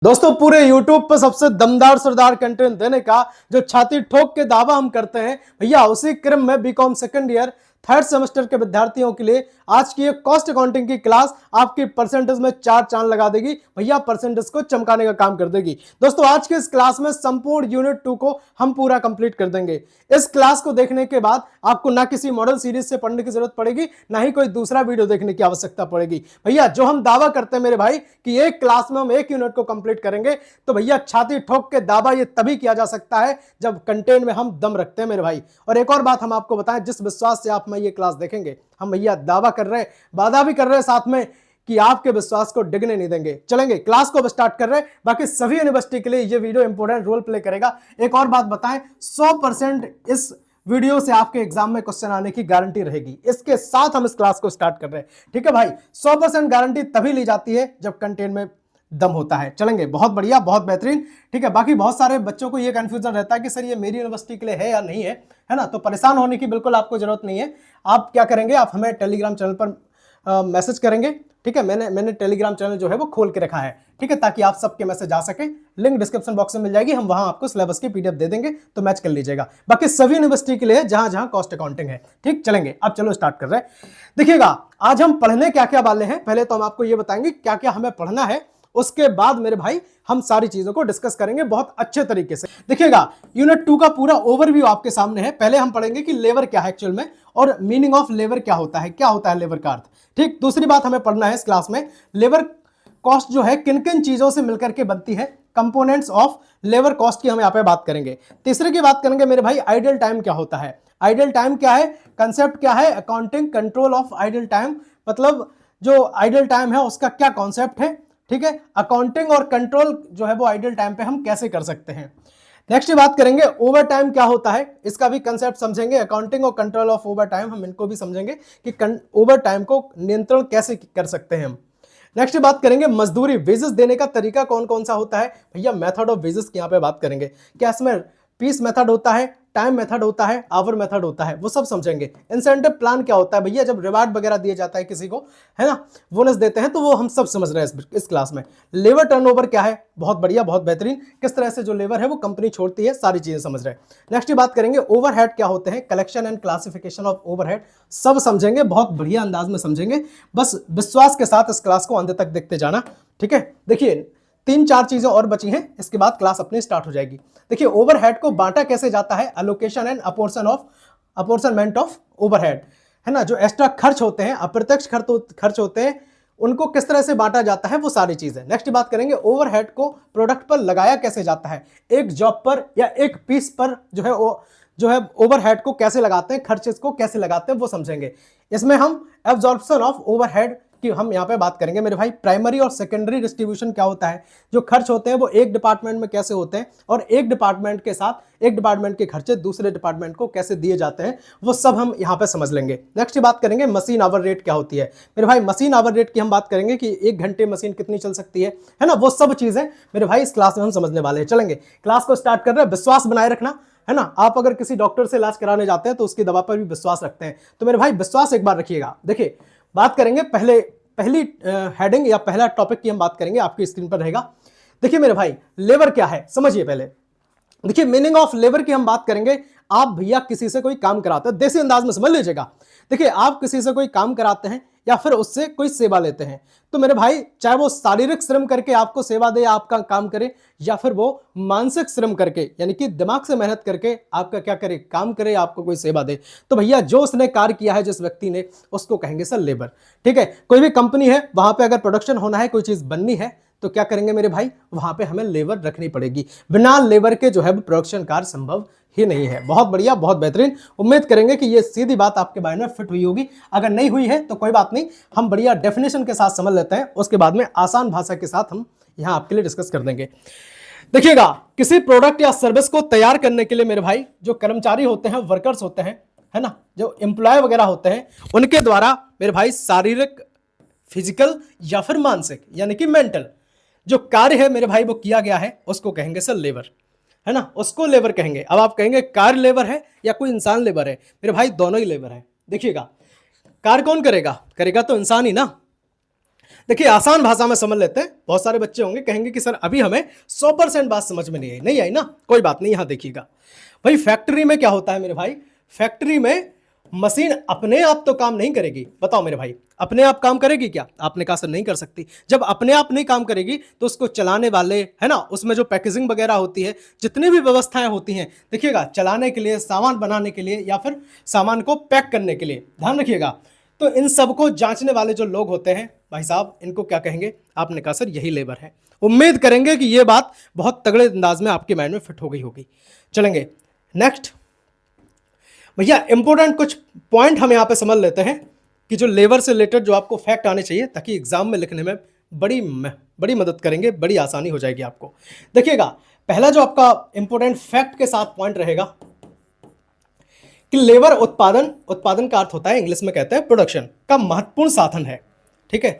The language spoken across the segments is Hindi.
दोस्तों पूरे YouTube पर सबसे दमदार सरदार कंटेंट देने का जो छाती ठोक के दावा हम करते हैं भैया, उसी क्रम में BCom second year third semester के विद्यार्थियों के लिए आज की एक कॉस्ट अकाउंटिंग की क्लास आपकी परसेंटेज में चार चांद लगा देगी भैया, परसेंटेज को चमकाने का काम कर देगी। दोस्तों आज की इस क्लास में संपूर्ण यूनिट 2 को हम पूरा कंप्लीट कर देंगे। इस क्लास को देखने के बाद आपको ना किसी मॉडल सीरीज से पढ़ने की जरूरत पड़ेगी, ना ही कोई दूसरा वीडियो देखने की आवश्यकता पड़ेगी। भैया जो हम दावा करते हैं मेरे भाई कि एक क्लास में हम एक यूनिट को कंप्लीट करेंगे, तो भैया छाती ठोक के दावा ये तभी किया जा सकता है जब कंटेंट में हम दम रखते हैं मेरे भाई। और एक और बात हम आपको बताएं, जिस विश्वास से आप में ये क्लास देखेंगे, हम भैया दावा कर रहे हैं, वादा भी कर रहे हैं साथ में कि आपके विश्वास को डिगने नहीं देंगे। चलेंगे क्लास को स्टार्ट कर रहे हैं। बाकी सभी यूनिवर्सिटी के लिए ये वीडियो इंपॉर्टेंट रोल प्ले करेगा। एक और बात बताएं, 100% इस वीडियो से आपके एग्जाम में क्वेश्चन आने की गारंटी रहेगी। इसके साथ हम इस क्लास को स्टार्ट कर रहे हैं, ठीक है भाई। 100% गारंटी तभी ली जाती है जब कंटेंट में दम होता है। चलेंगे, बहुत बढ़िया, बहुत बेहतरीन, ठीक है। बाकी बहुत सारे बच्चों को ये कंफ्यूजन रहता है कि सर ये मेरी यूनिवर्सिटी के लिए है या नहीं है ना। तो परेशान होने की बिल्कुल आपको जरूरत नहीं है। आप क्या करेंगे, आप हमें टेलीग्राम चैनल पर मैसेज करेंगे, ठीक है। मैंने टेलीग्राम चैनल जो है वो खोल के रखा है, ठीक है, ताकि आप सबके मैसेज आ सके। लिंक डिस्क्रिप्शन बॉक्स में मिल जाएगी, हम वहां आपको सिलेबस की पीडीएफ दे देंगे, तो मैच कर लीजिएगा। बाकी सभी यूनिवर्सिटी के लिए जहां जहां कॉस्ट अकाउंटिंग है, ठीक। चलेंगे, अब चलो स्टार्ट कर रहे हैं। देखिएगा आज हम पढ़ने क्या क्या वाले हैं, पहले तो हम आपको ये बताएंगे क्या क्या हमें पढ़ना है, उसके बाद मेरे भाई हम सारी चीजों को डिस्कस करेंगे बहुत अच्छे तरीके से। देखिएगा यूनिट 2 का पूरा ओवरव्यू आपके सामने है। पहले हम पढ़ेंगे कि लेबर क्या है एक्चुअल में, और मीनिंग ऑफ लेबर क्या होता है लेबर का अर्थ, ठीक। दूसरी बात हमें पढ़ना है इस क्लास में, लेबर कॉस्ट जो है किन किन चीजों से मिलकर के बनती है, कंपोनेंट्स ऑफ लेबर कॉस्ट की हम यहाँ पे बात करेंगे। तीसरे की बात करेंगे मेरे भाई, आइडल टाइम क्या होता है, आइडल टाइम क्या है, कंसेप्ट क्या है, accounting control of idle time, मतलब जो आइडल टाइम है उसका क्या कॉन्सेप्ट है, ठीक है। अकाउंटिंग और कंट्रोल जो है वो आइडल टाइम पे हम कैसे कर सकते हैं। नेक्स्ट बात करेंगे ओवर टाइम क्या होता है, इसका भी कंसेप्ट समझेंगे। अकाउंटिंग और कंट्रोल ऑफ ओवर टाइम, हम इनको भी समझेंगे कि ओवर टाइम को नियंत्रण कैसे कर सकते हैं हम। नेक्स्ट बात करेंगे मजदूरी, वेजेस देने का तरीका कौन कौन सा होता है भैया, मेथड ऑफ वेजेस की यहाँ पे बात करेंगे। क्या इसमें पीस मेथड होता है, टाइम मेथड होता है, आवर मेथड होता है, वो सब समझेंगे। इंसेंटिव प्लान क्या होता है भैया, जब रिवार्ड वगैरह दिया जाता है किसी को, है ना, बोनस देते हैं, तो वो हम सब समझ रहे हैं इस क्लास में। लेबर टर्नओवर क्या है, बहुत बढ़िया, बहुत बेहतरीन, किस तरह से जो लेबर है वो कंपनी छोड़ती है, सारी चीजें समझ रहे हैं। नेक्स्ट बात करेंगे ओवरहेड क्या होते हैं, collection and classification of overhead, सब समझेंगे, बहुत बढ़िया अंदाज में समझेंगे। बस विश्वास के साथ इस क्लास को अंत तक देखते जाना, ठीक है। देखिए 3-4 चीजें और बची हैं, इसके बाद क्लास अपनी स्टार्ट हो जाएगी। देखिए ओवरहेड को बांटा कैसे जाता है, allocation and apportionment of overhead, है ना। जो एक्स्ट्रा खर्च होते हैं, अप्रत्यक्ष खर्च होते हैं, उनको किस तरह से बांटा जाता है, वो सारी चीजें। नेक्स्ट बात करेंगे ओवरहेड को प्रोडक्ट पर लगाया कैसे जाता है, एक जॉब पर या एक पीस पर जो है ओवरहेड को कैसे लगाते हैं, खर्चेस को कैसे लगाते हैं, वो समझेंगे। इसमें हम एब्जॉर्प्शन ऑफ ओवरहेड कि हम यहां पे बात करेंगे मेरे भाई। प्राइमरी और सेकेंडरी डिस्ट्रीब्यूशन क्या होता है, जो खर्च होते हैं वो एक डिपार्टमेंट में कैसे होते हैं, और एक डिपार्टमेंट के साथ एक डिपार्टमेंट के खर्चे दूसरे डिपार्टमेंट को कैसे दिए जाते हैं, वो सब हम यहां पे समझ लेंगे। नेक्स्ट बात करेंगे मशीन आवर रेट क्या होती है मेरे भाई। मशीन आवर रेट की हम बात करेंगे कि 1 घंटे मशीन कितनी चल सकती है ना, वो सब चीजें मेरे भाई इस क्लास में हम समझने वाले हैं। चलेंगे, क्लास को स्टार्ट कर रहे हैं। विश्वास बनाए रखना, है ना। आप अगर किसी डॉक्टर से इलाज कराने जाते हैं तो उसकी दवा पर भी विश्वास रखते हैं, तो मेरे भाई विश्वास एक बार रखिएगा। देखिए बात करेंगे पहली हेडिंग या पहला टॉपिक की हम बात करेंगे, आपकी स्क्रीन पर रहेगा। देखिए मेरे भाई लेबर क्या है समझिए पहले। देखिए मीनिंग ऑफ लेबर की हम बात करेंगे। आप भैया किसी से कोई काम कराते हैं, देसी अंदाज में समझ लीजिएगा। देखिए आप किसी से कोई काम कराते हैं या फिर उससे कोई सेवा लेते हैं, तो मेरे भाई चाहे वो शारीरिक श्रम करके आपको सेवा दे, आपका काम करे, या फिर वो मानसिक श्रम करके यानी कि दिमाग से मेहनत करके आपका क्या करे, काम करे, आपको कोई सेवा दे, तो भैया जो उसने कार्य किया है जिस व्यक्ति ने, उसको कहेंगे सर लेबर, ठीक है। कोई भी कंपनी है, वहां पे अगर प्रोडक्शन होना है, कोई चीज बननी है, तो क्या करेंगे मेरे भाई, वहां पे हमें लेबर रखनी पड़ेगी। बिना लेबर के जो है प्रोडक्शन कार्य संभव ही नहीं है। बहुत बढ़िया, बहुत बेहतरीन। उम्मीद करेंगे कि ये सीधी बात आपके बारे में फिट हुई होगी। अगर नहीं हुई है तो कोई बात नहीं, हम बढ़िया डेफिनेशन के साथ समझ लेते हैं, उसके बाद में आसान भाषा के साथ हम यहां आपके लिए डिस्कस कर देंगे। देखिएगा किसी प्रोडक्ट या सर्विस को तैयार करने के लिए मेरे भाई जो कर्मचारी होते हैं, वर्कर्स होते हैं, है ना, जो एम्प्लॉय वगैरह होते हैं, उनके द्वारा मेरे भाई शारीरिक, फिजिकल या फिर मानसिक यानी कि मेंटल जो कार्य है मेरे भाई वो किया गया है, उसको कहेंगे सर लेबर, है ना, उसको लेबर कहेंगे। अब आप कहेंगे कार्य लेबर है या कोई इंसान लेबर है, मेरे भाई दोनों ही लेबर है। देखिएगा कार्य कौन करेगा, करेगा तो इंसान ही ना। देखिए आसान भाषा में समझ लेते हैं। बहुत सारे बच्चे होंगे कहेंगे कि सर अभी हमें 100% बात समझ में नहीं आई ना, कोई बात नहीं, यहां देखिएगा भाई फैक्ट्री में क्या होता है मेरे भाई, फैक्ट्री में मशीन अपने आप तो काम नहीं करेगी। बताओ मेरे भाई, अपने आप काम करेगी क्या? आपने कहा सर नहीं कर सकती। जब अपने आप नहीं काम करेगी तो उसको चलाने वाले, है ना, उसमें जो पैकेजिंग वगैरह होती है, जितनी भी व्यवस्थाएं होती हैं, देखिएगा चलाने के लिए, सामान बनाने के लिए, या फिर सामान को पैक करने के लिए, ध्यान रखिएगा, तो इन सबको जांचने वाले जो लोग होते हैं भाई साहब, इनको क्या कहेंगे? आपने कहा सर यही लेबर है। उम्मीद करेंगे कि ये बात बहुत तगड़े अंदाज में आपके माइंड में फिट हो गई होगी। चलेंगे नेक्स्ट भैया, इंपोर्टेंट कुछ पॉइंट हम यहां पे समझ लेते हैं कि जो लेबर से रिलेटेड जो आपको फैक्ट आने चाहिए, ताकि एग्जाम में लिखने में बड़ी मदद करेंगे, बड़ी आसानी हो जाएगी आपको। देखिएगा पहला जो आपका इंपोर्टेंट फैक्ट के साथ पॉइंट रहेगा कि लेबर उत्पादन का अर्थ होता है, इंग्लिश में कहते हैं प्रोडक्शन का महत्वपूर्ण साधन है। ठीक है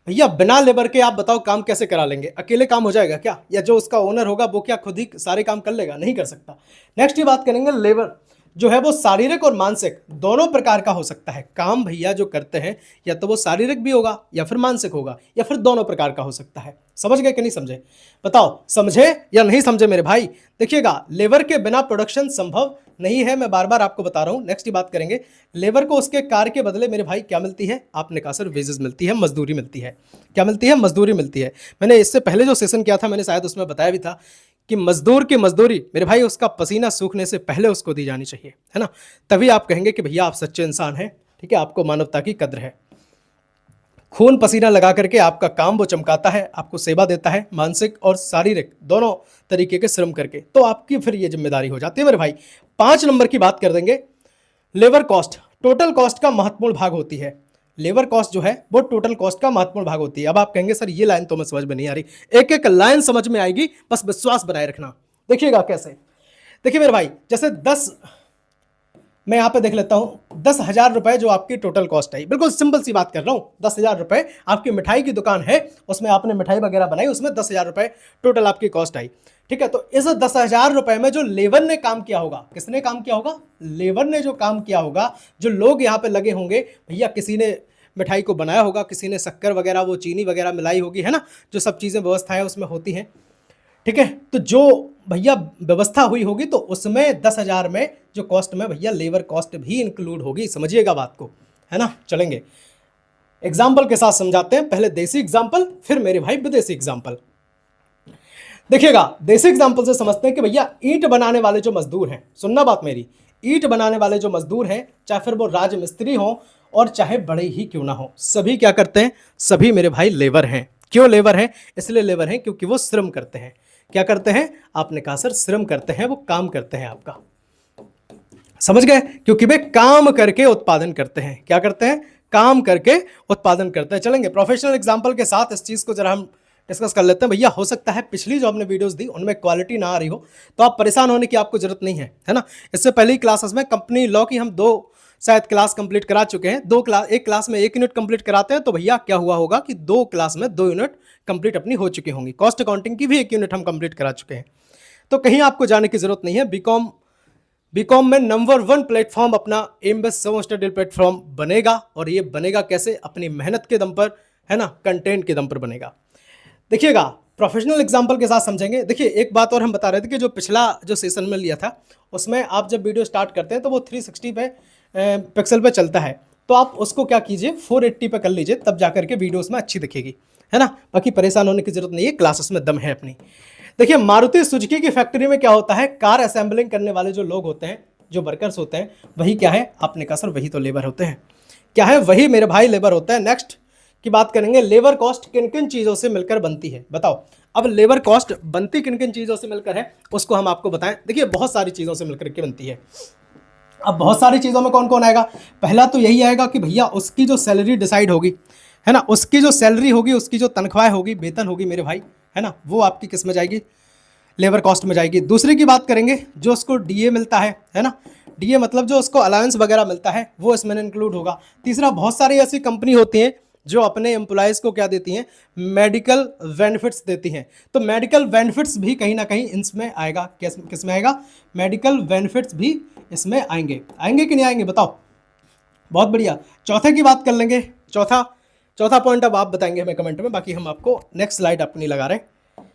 भैया, बिना लेबर के आप बताओ काम कैसे करा लेंगे? अकेले काम हो जाएगा क्या? या जो उसका ओनर होगा वो क्या खुद ही सारे काम कर लेगा? नहीं कर सकता। नेक्स्ट ये बात करेंगे, लेबर जो है वो शारीरिक और मानसिक दोनों प्रकार का हो सकता है। काम भैया जो करते हैं या तो वो शारीरिक भी होगा या फिर मानसिक होगा, या फिर दोनों प्रकार का हो सकता है। समझ गए कि नहीं समझे? बताओ समझे या नहीं समझे मेरे भाई? देखिएगा लेबर के बिना प्रोडक्शन संभव नहीं है, मैं बार बार आपको बता रहा हूं। नेक्स्ट ही बात करेंगे, लेबर को उसके कार्य के बदले मेरे भाई क्या मिलती है? आपने कहा सर वेजेस मिलती है, मजदूरी मिलती है। क्या मिलती है? मजदूरी मिलती है। मैंने इससे पहले जो सेशन किया था, मैंने शायद उसमें बताया भी था कि मजदूर की मजदूरी मेरे भाई उसका पसीना सूखने से पहले उसको दी जानी चाहिए, है ना, तभी आप कहेंगे कि भैया आप सच्चे इंसान हैं। ठीक है, आपको मानवता की कद्र है। खून पसीना लगा करके आपका काम वो चमकाता है, आपको सेवा देता है, मानसिक और शारीरिक दोनों तरीके के श्रम करके, तो आपकी फिर ये जिम्मेदारी हो जाती है मेरे भाई। 5 नंबर की बात कर देंगे, लेबर कॉस्ट टोटल कॉस्ट का महत्वपूर्ण भाग होती है। लेबर कॉस्ट जो है वो टोटल कॉस्ट का महत्वपूर्ण भाग होती है। अब आप कहेंगे सर ये लाइन तो मैं समझ में नहीं आ रही, एक एक लाइन समझ में आएगी, बस विश्वास बनाए रखना। देखिएगा कैसे, देखिए मेरे भाई, जैसे 10, मैं यहां पे देख लेता हूं, 10,000 रुपए जो आपकी टोटल कॉस्ट आई, बिल्कुल सिंपल सी बात कर रहा हूं, 10,000 रुपए आपकी मिठाई की दुकान है, उसमें आपने मिठाई वगैरह बनाई, उसमें 10,000 रुपए टोटल आपकी कॉस्ट आई। ठीक है, तो इस 10,000 रुपए में जो लेबर ने काम किया होगा, किसने काम किया होगा? लेबर ने जो काम किया होगा, जो लोग यहाँ पे लगे होंगे, भैया किसी ने मिठाई को बनाया होगा, किसी ने शक्कर वगैरह वो चीनी वगैरह मिलाई होगी, है ना, जो सब चीज़ें व्यवस्थाएं उसमें होती हैं। ठीक है, तो जो भैया व्यवस्था हुई होगी तो उसमें 10,000 में जो कॉस्ट में भैया लेबर कॉस्ट भी इंक्लूड होगी। समझिएगा बात को, है ना। चलेंगे एग्जाम्पल के साथ समझाते हैं, पहले देसी एग्जाम्पल, फिर मेरे भाई विदेशी एग्जाम्पल। देखिएगा देसी एग्जाम्पल से समझते हैं कि भैया ईंट बनाने वाले जो मजदूर हैं, सुनना बात मेरी, ईंट बनाने वाले जो मजदूर हैं, चाहे फिर वो राजमिस्त्री हो और चाहे बड़े ही क्यों ना हो, सभी क्या करते हैं? सभी मेरे भाई लेबर हैं। क्यों लेबर हैं? इसलिए लेबर हैं क्योंकि वो श्रम करते हैं। क्या करते हैं? आपने कहा सर श्रम करते हैं, वो काम करते हैं आपका, समझ गए? क्योंकि वे काम करके उत्पादन करते हैं। क्या करते हैं? काम करके उत्पादन करते हैं। चलेंगे प्रोफेशनल एग्जांपल के साथ इस चीज को जरा हम डिस्कस कर लेते हैं। भैया हो सकता है पिछली जो हमने वीडियोस दी उनमें क्वालिटी ना आ रही हो, तो आप परेशान होने की आपको जरूरत नहीं है, है ना। इससे पहले ही क्लासेस में कंपनी लॉ की हम 2 शायद क्लास कंप्लीट करा चुके हैं। एक क्लास में 1 यूनिट कंप्लीट कराते हैं, तो भैया क्या हुआ होगा कि 2 क्लास में 2 यूनिट कंप्लीट अपनी हो चुकी होंगी। कॉस्ट अकाउंटिंग की भी 1 यूनिट हम कंप्लीट करा चुके हैं, तो कहीं आपको जाने की जरूरत नहीं है। बीकॉम में नंबर 1 प्लेटफॉर्म अपना एमबेस सेमेस्टर प्लेटफॉर्म बनेगा, और ये बनेगा कैसे? अपनी मेहनत के दम पर, है ना, कंटेंट के दम पर बनेगा। देखिएगा प्रोफेशनल एग्जांपल के साथ समझेंगे। देखिए एक बात और हम बता रहे थे कि जो पिछला जो सेशन में लिया था, उसमें आप जब वीडियो स्टार्ट करते हैं तो वो 360 पे पिक्सल पे चलता है, तो आप उसको क्या कीजिए 480 पे कर लीजिए, तब जाकर के वीडियो उसमें अच्छी दिखेगी, है ना। बाकी परेशान होने की जरूरत नहीं है, क्लासेस में दम है अपनी। देखिए मारुति सुजुकी की फैक्ट्री में क्या होता है? कार असेंबलिंग करने वाले जो लोग होते हैं, जो वर्कर्स होते हैं, वही क्या है? आपने कहा सर वही तो लेबर होते हैं। क्या है? वही मेरे भाई लेबर होता है। नेक्स्ट की बात करेंगे, लेबर कॉस्ट किन किन चीज़ों से मिलकर बनती है? बताओ अब लेबर कॉस्ट बनती किन किन चीज़ों से मिलकर है, उसको हम आपको बताएं। देखिए बहुत सारी चीज़ों से मिलकर के बनती है। अब बहुत सारी चीज़ों में कौन कौन आएगा? पहला तो यही आएगा कि भैया उसकी जो सैलरी डिसाइड होगी, है ना, उसकी जो सैलरी होगी, उसकी जो तनख्वाह होगी, वेतन होगी मेरे भाई, है ना, वो आपकी किस में जाएगी? लेबर कॉस्ट में जाएगी। दूसरे की बात करेंगे, जो उसको डीए मिलता है ना, डीए मतलब जो उसको अलाउंस वगैरह मिलता है, वो इसमें इंक्लूड होगा। तीसरा, बहुत सारी ऐसी कंपनी होती हैं जो अपने एम्प्लॉयज़ को क्या देती हैं? मेडिकल बेनिफिट्स देती हैं, तो मेडिकल बेनिफिट्स भी कहीं ना कहीं इसमें आएगा। किस में आएगा? मेडिकल बेनिफिट्स भी इसमें आएंगे कि नहीं आएंगे? बताओ। बहुत बढ़िया। चौथे की बात कर लेंगे। चौथा पॉइंट अब आप बताएंगे हमें कमेंट में, बाकी हम आपको नेक्स्ट स्लाइड अपनी लगा रहे हैं।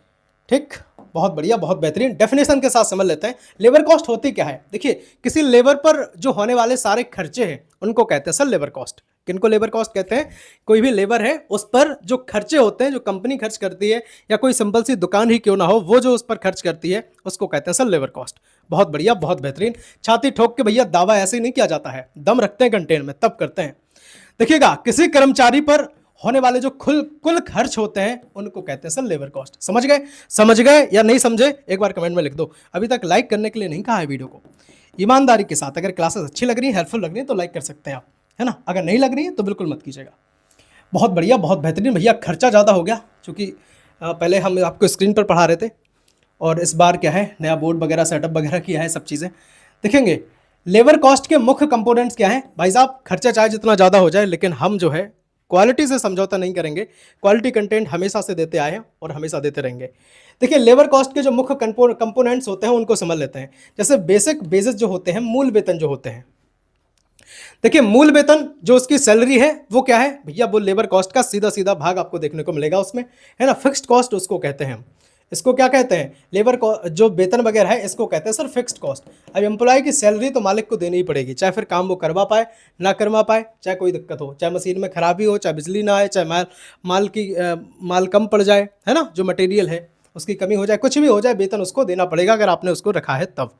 ठीक, बहुत बढ़िया, बहुत बेहतरीन। डेफिनेशन के साथ समझ लेते हैं लेबर कॉस्ट होती क्या है। देखिए, किसी लेबर पर जो होने वाले सारे खर्चे हैं उनको कहते हैं सर लेबर कॉस्ट। किनको लेबर कॉस्ट कहते हैं? कोई भी लेबर है उस पर जो खर्चे होते हैं, जो कंपनी खर्च करती है, या कोई सिंपल सी दुकान ही क्यों ना हो, वो जो उस पर खर्च करती है उसको कहते हैं सर लेबर कॉस्ट। बहुत बढ़िया, बहुत बेहतरीन। छाती ठोक के भैया दावा ऐसे ही नहीं किया जाता है, दम रखते हैं कंटेन में तब करते हैं। देखिएगा, किसी कर्मचारी पर होने वाले जो कुल खर्च होते हैं उनको कहते हैं सर लेबर कॉस्ट। समझ गए? समझ गए या नहीं समझे एक बार कमेंट में लिख दो। अभी तक लाइक करने के लिए नहीं कहा है वीडियो को। ईमानदारी के साथ अगर क्लासेस अच्छी लग रही है, हेल्पफुल लग रही है तो लाइक कर सकते हैं आप, है ना। अगर नहीं लग रही है तो बिल्कुल मत कीजिएगा। बहुत बढ़िया, बहुत बेहतरीन। भैया खर्चा ज़्यादा हो गया, क्योंकि पहले हम आपको स्क्रीन पर पढ़ा रहे थे और इस बार क्या है, नया बोर्ड वगैरह सेटअप वगैरह किया है, सब चीज़ें देखेंगे। लेबर कॉस्ट के मुख्य कंपोनेंट्स क्या हैं भाई साहब? खर्चा चाहे जितना ज़्यादा हो जाए, लेकिन हम जो है क्वालिटी से समझौता नहीं करेंगे। क्वालिटी कंटेंट हमेशा से देते आए हैं और हमेशा देते रहेंगे। देखिए, लेबर कॉस्ट के जो मुख्य कंपोनेंट्स होते हैं उनको समझ लेते हैं। जैसे बेसिक बेसिस जो होते हैं, मूल वेतन जो होते हैं। देखिए, मूल वेतन जो उसकी सैलरी है वो क्या है भैया? वो लेबर कॉस्ट का सीधा सीधा भाग आपको देखने को मिलेगा उसमें, है ना। फिक्स्ड कॉस्ट उसको कहते हैं हम। इसको क्या कहते हैं? लेबर जो वेतन वगैरह है इसको कहते हैं सर फिक्स्ड कॉस्ट। अब एम्प्लॉय की सैलरी तो मालिक को देनी ही पड़ेगी, चाहे फिर काम वो करवा पाए ना करवा पाए, चाहे कोई दिक्कत हो, चाहे मशीन में खराबी हो, चाहे बिजली ना आए, चाहे माल कम पड़ जाए, है ना, जो मटेरियल है उसकी कमी हो जाए, कुछ भी हो जाए, वेतन उसको देना पड़ेगा अगर आपने उसको रखा है तब।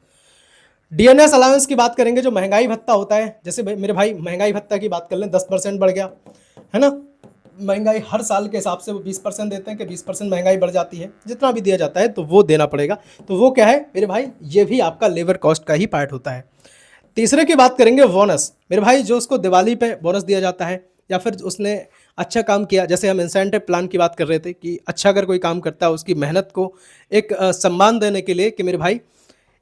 डीएनएस अलाउंस की बात करेंगे, जो महंगाई भत्ता होता है। जैसे मेरे भाई महंगाई भत्ता की बात कर लें, 10% बढ़ गया, है ना। महंगाई हर साल के हिसाब से वो 20% देते हैं कि 20% महंगाई बढ़ जाती है, जितना भी दिया जाता है तो वो देना पड़ेगा। तो वो क्या है मेरे भाई? ये भी आपका लेबर कॉस्ट का ही पार्ट होता है। तीसरे की बात करेंगे बोनस। मेरे भाई, जो उसको दिवाली पे बोनस दिया जाता है, या फिर उसने अच्छा काम किया, जैसे हम इंसेंटिव प्लान की बात कर रहे थे कि अच्छा अगर कोई काम करता है उसकी मेहनत को एक सम्मान देने के लिए कि मेरे भाई,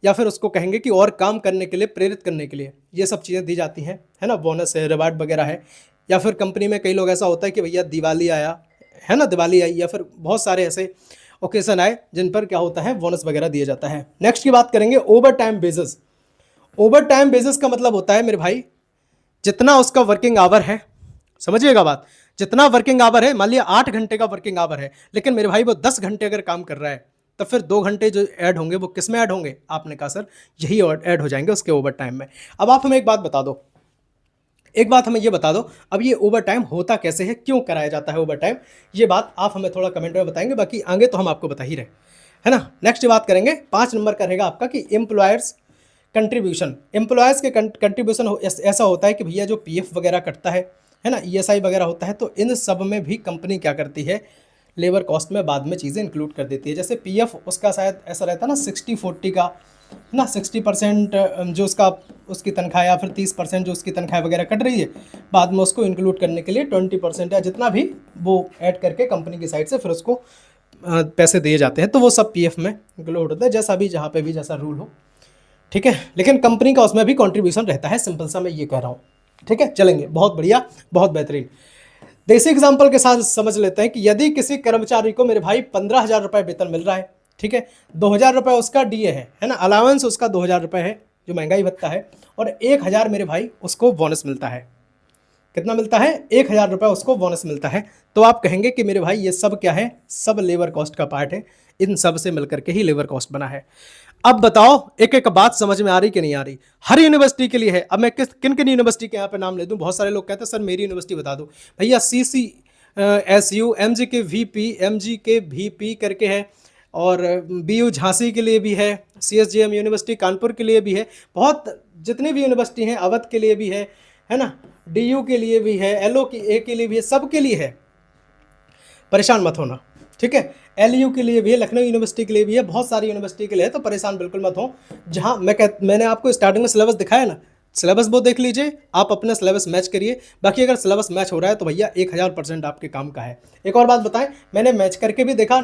या फिर उसको कहेंगे कि और काम करने के लिए प्रेरित करने के लिए ये सब चीज़ें दी जाती हैं, है ना। बोनस है, रिवार्ड वगैरह है। या फिर कंपनी में कई लोग ऐसा होता है कि भैया दिवाली आया, है ना, दिवाली आई, या फिर बहुत सारे ऐसे ओकेजन आए जिन पर क्या होता है, बोनस वगैरह दिया जाता है। नेक्स्ट की बात करेंगे over time basis. Over time basis का मतलब होता है मेरे भाई, जितना उसका वर्किंग आवर है, समझिएगा बात, जितना वर्किंग आवर है, मान लिया 8 घंटे का वर्किंग आवर है, लेकिन मेरे भाई वो 10 घंटे अगर काम कर रहा है, तब फिर 2 घंटे जो ऐड होंगे वो किस में ऐड होंगे? आपने कहा सर यही ऐड हो जाएंगे उसके ओवर टाइम में। अब आप हमें एक बात बता दो, एक बात हमें ये बता दो, अब ये ओवर टाइम होता कैसे है, क्यों कराया जाता है ओवर टाइम? ये बात आप हमें थोड़ा कमेंट में बताएंगे, बाकी आगे तो हम आपको बता ही रहे, है ना। नेक्स्ट बात करेंगे, 5 नंबर का रहेगा आपका कि एम्प्लॉयर्स कंट्रीब्यूशन। एम्प्लॉयर्स के कंट्रीब्यूशन ऐसा होता है कि भैया जो पीएफ वगैरह कटता है ना, ईएसआई वगैरह होता है, तो इन सब में भी कंपनी क्या करती है, लेबर कॉस्ट में बाद में चीज़ें इंक्लूड कर देती है। जैसे पीएफ उसका शायद ऐसा रहता है ना 60-40 का, ना 60% जो उसकी तनख्वाह, या फिर 30% जो उसकी तनख्वाह वगैरह कट रही है, बाद में उसको इंक्लूड करने के लिए 20% या जितना भी वो ऐड करके कंपनी की साइड से फिर उसको पैसे दिए जाते हैं। तो वो सब पीएफ में इंक्लूड होता है, जैसा भी जहाँ पे भी जैसा रूल हो, ठीक है। लेकिन कंपनी का उसमें भी कॉन्ट्रीब्यूशन रहता है, सिंपल सा मैं ये कह रहा हूँ, ठीक है। चलेंगे, बहुत बढ़िया, बहुत बेहतरीन। देसी एग्जाम्पल के साथ समझ लेते हैं कि यदि किसी कर्मचारी को मेरे भाई 15,000 रुपये वेतन मिल रहा है, ठीक है, 2,000 रुपये उसका डीए है ना, अलाउंस उसका 2,000 रुपये है जो महंगाई भत्ता है, और 1,000 मेरे भाई उसको बोनस मिलता है। कितना मिलता है? 1,000 रुपये उसको बोनस मिलता है। तो आप कहेंगे कि मेरे भाई ये सब क्या है? सब लेबर कॉस्ट का पार्ट है, इन सब से मिलकर के ही लेबर कॉस्ट बना है। अब बताओ एक एक बात समझ में आ रही कि नहीं आ रही? हर यूनिवर्सिटी के लिए है। अब मैं किन किन यूनिवर्सिटी के यहाँ पे नाम ले दूं? बहुत सारे लोग कहते हैं सर मेरी यूनिवर्सिटी बता दो। भैया CCSU, MG के VP, MG के VP करके है, और BU झांसी के लिए भी है, CSJM यूनिवर्सिटी कानपुर के लिए भी है, बहुत जितनी भी यूनिवर्सिटी हैं, अवध के लिए भी है ना, DU के लिए भी है, LO के लिए भी है, सबके लिए है, परेशान मत होना, ठीक है। LU के लिए भी है, लखनऊ यूनिवर्सिटी के लिए भी है, बहुत सारी यूनिवर्सिटी के लिए है, तो परेशान बिल्कुल मत हो। जहाँ मैंने आपको स्टार्टिंग में सिलेबस दिखाया ना, सिलेबस वो देख लीजिए, आप अपना सिलेबस मैच करिए। बाकी अगर सिलेबस मैच हो रहा है तो भैया 1000% आपके काम का है। एक और बात बताएं, मैंने मैच करके भी देखा,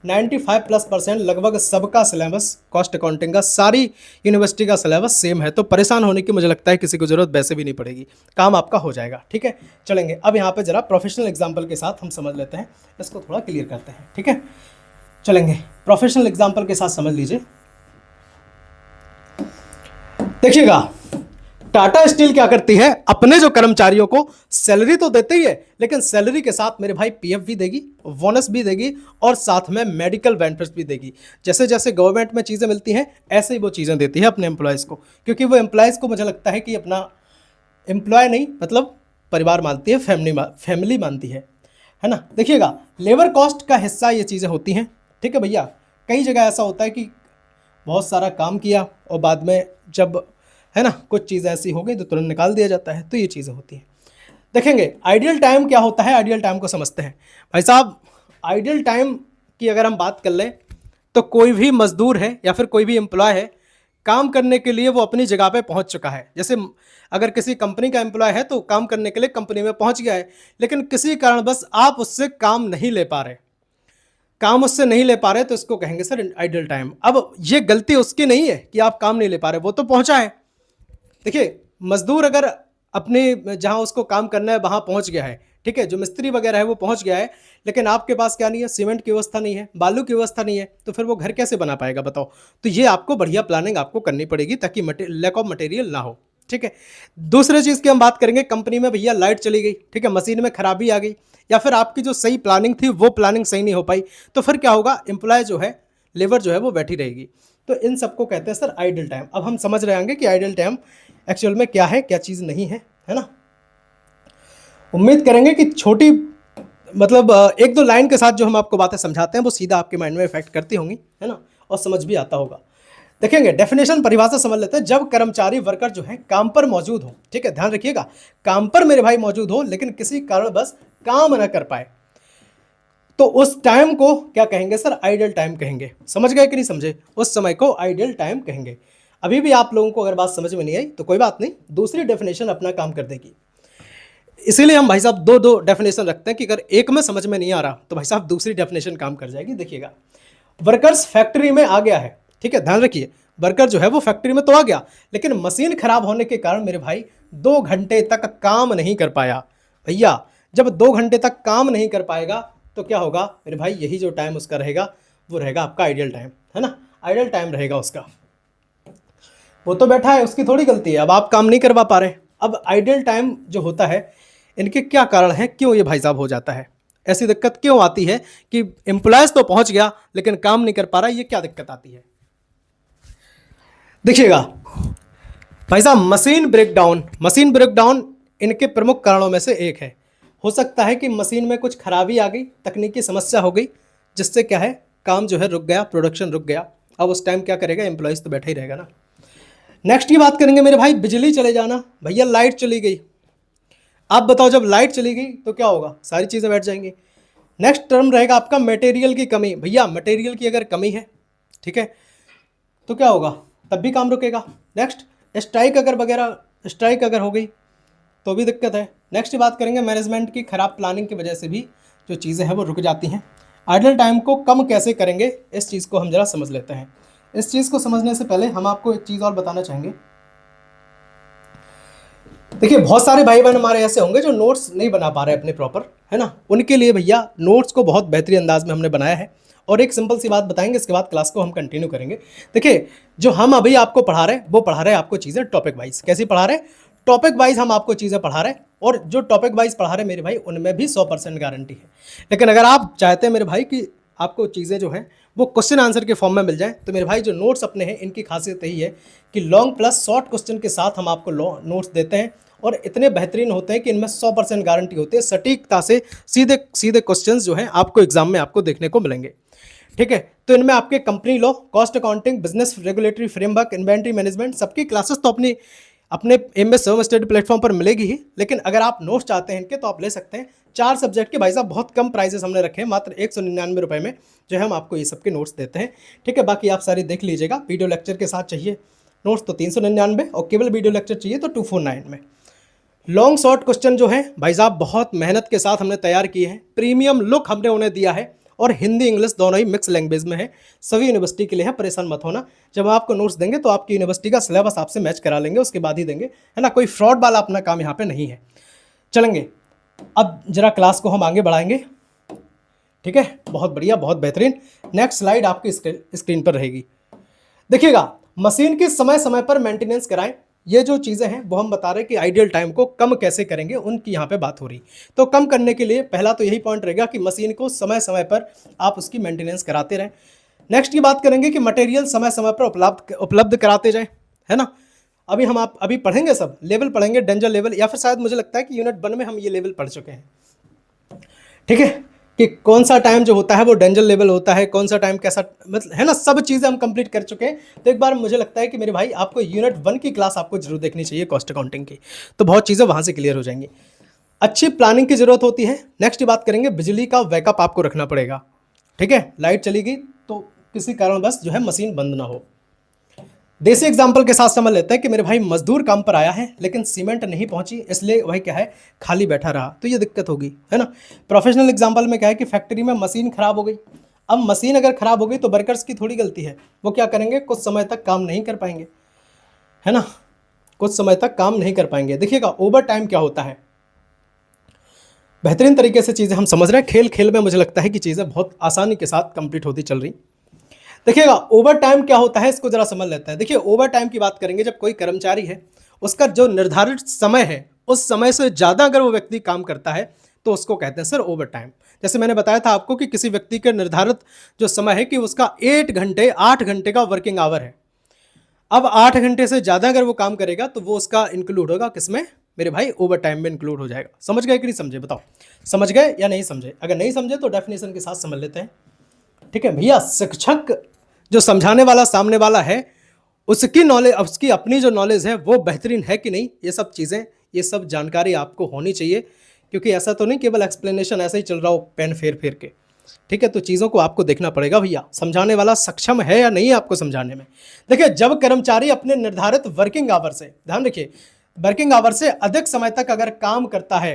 95+ लगभग सबका सिलेबस कॉस्ट अकाउंटिंग का, सारी यूनिवर्सिटी का सिलेबस सेम है। तो परेशान होने की मुझे लगता है किसी को ज़रूरत वैसे भी नहीं पड़ेगी, काम आपका हो जाएगा, ठीक है। चलेंगे अब यहाँ पे जरा प्रोफेशनल एग्जाम्पल के साथ हम समझ लेते हैं, इसको थोड़ा क्लियर करते हैं, ठीक है। चलेंगे प्रोफेशनल एग्जाम्पल के साथ समझ लीजिए। देखिएगा, टाटा स्टील क्या करती है, अपने जो कर्मचारियों को सैलरी तो देती ही है, लेकिन सैलरी के साथ मेरे भाई पीएफ भी देगी, बोनस भी देगी और साथ में मेडिकल बेनिफिट्स भी देगी। जैसे जैसे गवर्नमेंट में चीज़ें मिलती हैं ऐसे ही वो चीज़ें देती है अपने एम्प्लॉयज़ को, क्योंकि वो एम्प्लॉयज़ को मुझे लगता है कि अपना एम्प्लॉय नहीं मतलब परिवार मानती है, फैमिली मानती है ना। देखिएगा, लेबर कॉस्ट का हिस्सा ये चीज़ें होती हैं, ठीक है भैया। कई जगह ऐसा होता है कि बहुत सारा काम किया और बाद में जब है ना कुछ चीज़ ऐसी हो गई तो तुरंत निकाल दिया जाता है, तो ये चीज़ें होती हैं। देखेंगे आइडियल टाइम क्या होता है, आइडियल टाइम को समझते हैं भाई साहब। आइडियल टाइम की अगर हम बात कर लें तो कोई भी मजदूर है या फिर कोई भी एम्प्लॉय है, काम करने के लिए वो अपनी जगह पे पहुंच चुका है। जैसे अगर किसी कंपनी का एम्प्लॉय है तो काम करने के लिए कंपनी में पहुंच गया है, लेकिन किसी कारणवश आप उससे काम नहीं ले पा रहे, तो इसको कहेंगे सर आइडियल टाइम। अब ये गलती उसकी नहीं है कि आप काम नहीं ले पा रहे, वो तो पहुंचा है। देखिए, मजदूर अगर अपने जहां उसको काम करना है वहां पहुंच गया है, ठीक है, जो मिस्त्री वगैरह है वो पहुंच गया है, लेकिन आपके पास क्या नहीं है, सीमेंट की व्यवस्था नहीं है, बालू की व्यवस्था नहीं है, तो फिर वो घर कैसे बना पाएगा बताओ। तो ये आपको बढ़िया प्लानिंग आपको करनी पड़ेगी ताकि लैक ऑफ मटेरियल ना हो, ठीक है। दूसरे चीज़ की हम बात करेंगे, कंपनी में भैया लाइट चली गई, ठीक है, मशीन में खराबी आ गई, या फिर आपकी जो सही प्लानिंग थी वो प्लानिंग सही नहीं हो पाई, तो फिर क्या होगा, एम्प्लॉय जो है, लेबर जो है वो बैठी रहेगी। तो इन सबको कहते हैं सर आइडियल टाइम। अब हम समझ रहे होंगे कि आइडियल टाइम एक्चुअल में क्या है, क्या चीज़ नहीं है ना। उम्मीद करेंगे कि छोटी मतलब एक दो लाइन के साथ जो हम आपको बातें समझाते हैं वो सीधा आपके माइंड में इफेक्ट करती होंगी, है ना, और समझ भी आता होगा। देखेंगे, डेफिनेशन परिभाषा समझ लेते हैं। जब कर्मचारी वर्कर जो है काम पर मौजूद हो, ठीक है, ध्यान रखिएगा, काम पर मेरे भाई मौजूद हो लेकिन किसी कारण बस काम ना कर पाए, तो उस टाइम को क्या कहेंगे सर, आइडियल टाइम कहेंगे। समझ गए कि नहीं समझे, उस समय को आइडियल टाइम कहेंगे। अभी भी आप लोगों को अगर बात समझ में नहीं आई तो कोई बात नहीं, दूसरी डेफिनेशन अपना काम कर देगी। इसीलिए हम भाई साहब दो दो डेफिनेशन रखते हैं कि अगर एक में समझ में नहीं आ रहा तो भाई साहब दूसरी डेफिनेशन काम कर जाएगी। देखिएगा, वर्कर्स फैक्ट्री में आ गया है, ठीक है, ध्यान रखिए, वर्कर जो है वो फैक्ट्री में तो आ गया, लेकिन मशीन खराब होने के कारण मेरे भाई 2 घंटे तक काम नहीं कर पाया। भैया जब 2 घंटे तक काम नहीं कर पाएगा तो क्या होगा मेरे भाई, यही जो टाइम उसका रहेगा वो रहेगा आपका आइडियल टाइम, है ना, आइडियल टाइम रहेगा उसका। वो तो बैठा है, उसकी थोड़ी गलती है, अब आप काम नहीं करवा पा रहे। अब आइडियल टाइम जो होता है, इनके क्या कारण हैं, क्यों ये भाई साहब हो जाता है, ऐसी दिक्कत क्यों आती है कि एम्प्लॉयज तो पहुंच गया लेकिन काम नहीं कर पा रहा, ये क्या दिक्कत आती है। देखिएगा भाई साहब, मशीन ब्रेकडाउन इनके प्रमुख कारणों में से एक है। हो सकता है कि मशीन में कुछ खराबी आ गई, तकनीकी समस्या हो गई, जिससे क्या है, काम जो है रुक गया, प्रोडक्शन रुक गया। अब उस टाइम क्या करेगा, एम्प्लॉयज तो बैठा ही रहेगा ना। नेक्स्ट की बात करेंगे मेरे भाई, बिजली चले जाना। भैया लाइट चली गई, आप बताओ जब लाइट चली गई तो क्या होगा, सारी चीज़ें बैठ जाएंगी। नेक्स्ट टर्म रहेगा आपका मटेरियल की कमी। भैया मटेरियल की अगर कमी है, ठीक है, तो क्या होगा, तब भी काम रुकेगा। नेक्स्ट स्ट्राइक अगर हो गई तो भी दिक्कत है। नेक्स्ट बात करेंगे मैनेजमेंट की खराब प्लानिंग की वजह से भी जो चीज़ें हैं वो रुक जाती हैं। आइडल टाइम को कम कैसे करेंगे, इस चीज़ को हम जरा समझ लेते हैं। इस चीज़ को समझने से पहले हम आपको एक चीज़ और बताना चाहेंगे। देखिए, बहुत सारे भाई बहन हमारे ऐसे होंगे जो नोट्स नहीं बना पा रहे अपने प्रॉपर, है ना, उनके लिए भैया नोट्स को बहुत बेहतरीन अंदाज में हमने बनाया है और एक सिंपल सी बात बताएंगे, इसके बाद क्लास को हम कंटिन्यू करेंगे। देखिए, जो हम अभी आपको पढ़ा रहे हैं वो पढ़ा रहे हैं आपको चीज़ें टॉपिक वाइज। कैसी पढ़ा रहे हैं, टॉपिक वाइज हम आपको चीज़ें पढ़ा रहे हैं, और जो टॉपिक वाइज पढ़ा रहे हैं मेरे भाई उनमें भी 100% गारंटी है। लेकिन अगर आप चाहते हैं मेरे भाई कि आपको चीज़ें जो हैं वो क्वेश्चन आंसर के फॉर्म में मिल जाए, तो मेरे भाई जो नोट्स अपने हैं इनकी खासियत यही है कि लॉन्ग प्लस शॉर्ट क्वेश्चन के साथ हम आपको नोट्स देते हैं, और इतने बेहतरीन होते हैं कि इनमें 100% गारंटी होती है, सटीकता से सीधे सीधे क्वेश्चंस जो हैं आपको एग्जाम में आपको देखने को मिलेंगे। ठीक है, तो इनमें आपके company law, cost accounting, business regulatory framework, inventory management, सबकी क्लासेस तो अपने एमएस सर्व स्टडी प्लेटफॉर्म पर मिलेगी ही। लेकिन अगर आप नोट्स चाहते हैं इनके तो आप ले सकते हैं। 4 सब्जेक्ट के भाई साहब बहुत कम प्राइजेस हमने रखे हैं, मात्र 199 रुपये में जो है हम आपको ये सबके नोट्स देते हैं। ठीक है, बाकी आप सारी देख लीजिएगा। वीडियो लेक्चर के साथ चाहिए नोट्स तो 399, और केवल वीडियो लेक्चर चाहिए तो 249 में। लॉन्ग शॉर्ट क्वेश्चन जो है भाई साहब बहुत मेहनत के साथ हमने तैयार किए हैं, प्रीमियम लुक हमने उन्हें दिया है, और हिंदी इंग्लिश दोनों ही मिक्स लैंग्वेज में है। सभी यूनिवर्सिटी के लिए है, परेशान मत होना। जब आपको नोट्स देंगे तो आपकी यूनिवर्सिटी का सिलेबस आपसे मैच करा लेंगे, उसके बाद ही देंगे, है ना, कोई फ्रॉड वाला अपना काम यहाँ पे नहीं है। चलेंगे अब जरा क्लास को हम आगे बढ़ाएंगे। ठीक है, बहुत बढ़िया, बहुत बेहतरीन। नेक्स्ट स्लाइड आपकी स्क्रीन पर रहेगी। देखिएगा, मशीन की समय समय पर मेंटेनेंस कराएं। ये जो चीज़ें हैं वो हम बता रहे हैं कि आइडियल टाइम को कम कैसे करेंगे, उनकी यहाँ पे बात हो रही। तो कम करने के लिए पहला तो यही पॉइंट रहेगा कि मशीन को समय समय पर आप उसकी मेंटेनेंस कराते रहें। नेक्स्ट की बात करेंगे कि मटेरियल समय समय पर उपलब्ध कराते जाएं, है ना। आप अभी पढ़ेंगे, सब लेवल पढ़ेंगे, डेंजर लेवल, या फिर शायद मुझे लगता है कि यूनिट 1 में हम ये लेवल पढ़ चुके हैं, ठीक है, कि कौन सा टाइम जो होता है वो डेंजर लेवल होता है, कौन सा टाइम कैसा, मतलब है ना, सब चीज़ें हम कंप्लीट कर चुके हैं। तो एक बार मुझे लगता है कि मेरे भाई आपको यूनिट 1 की क्लास आपको जरूर देखनी चाहिए कॉस्ट अकाउंटिंग की, तो बहुत चीज़ें वहाँ से क्लियर हो जाएंगी। अच्छी प्लानिंग की जरूरत होती है। नेक्स्ट बात करेंगे, बिजली का बैकअप आपको रखना पड़ेगा, ठीक है, लाइट चली गई तो किसी कारणवश जो है मशीन बंद ना हो। देसी एग्जाम्पल के साथ समझ लेते हैं कि मेरे भाई मजदूर काम पर आया है लेकिन सीमेंट नहीं पहुंची, इसलिए वही क्या है, खाली बैठा रहा, तो ये दिक्कत होगी, है ना। प्रोफेशनल एग्जाम्पल में क्या है कि फैक्ट्री में मशीन खराब हो गई। अब मशीन अगर खराब हो गई तो वर्कर्स की थोड़ी गलती है, वो क्या करेंगे, कुछ समय तक काम नहीं कर पाएंगे, है ना, कुछ समय तक काम नहीं कर पाएंगे। देखिएगा ओवर टाइम क्या होता है, बेहतरीन तरीके से चीज़ें हम समझ रहे हैं, खेल खेल में मुझे लगता है कि चीज़ें बहुत आसानी के साथ कंप्लीट होती चल रही। देखिएगा ओवर टाइम क्या होता है, इसको जरा समझ लेते हैं। देखिए ओवर टाइम की बात करेंगे, जब कोई कर्मचारी है उसका जो निर्धारित समय है उस समय से ज़्यादा अगर वो व्यक्ति काम करता है तो उसको कहते हैं सर ओवर टाइम। जैसे मैंने बताया था आपको कि किसी व्यक्ति के निर्धारित जो समय है कि उसका 8 घंटे का वर्किंग आवर है, अब 8 घंटे से ज़्यादा अगर वो काम करेगा तो वो उसका इंक्लूड होगा किसमें, मेरे भाई ओवर टाइम में इंक्लूड हो जाएगा। समझ गए कि नहीं समझे, बताओ समझ गए या नहीं समझे। अगर नहीं समझे तो डेफिनेशन के साथ समझ लेते हैं, ठीक है भैया। शिक्षक जो समझाने वाला सामने वाला है उसकी नॉलेज, उसकी अपनी जो नॉलेज है वो बेहतरीन है कि नहीं, ये सब चीज़ें, ये सब जानकारी आपको होनी चाहिए, क्योंकि ऐसा तो नहीं केवल एक्सप्लेनेशन ऐसे ही चल रहा हो पेन फेर फेर के, ठीक है। तो चीज़ों को आपको देखना पड़ेगा भैया, समझाने वाला सक्षम है या नहीं आपको समझाने में। देखिए जब कर्मचारी अपने निर्धारित वर्किंग आवर से, ध्यान रखिए, वर्किंग आवर से अधिक समय तक अगर काम करता है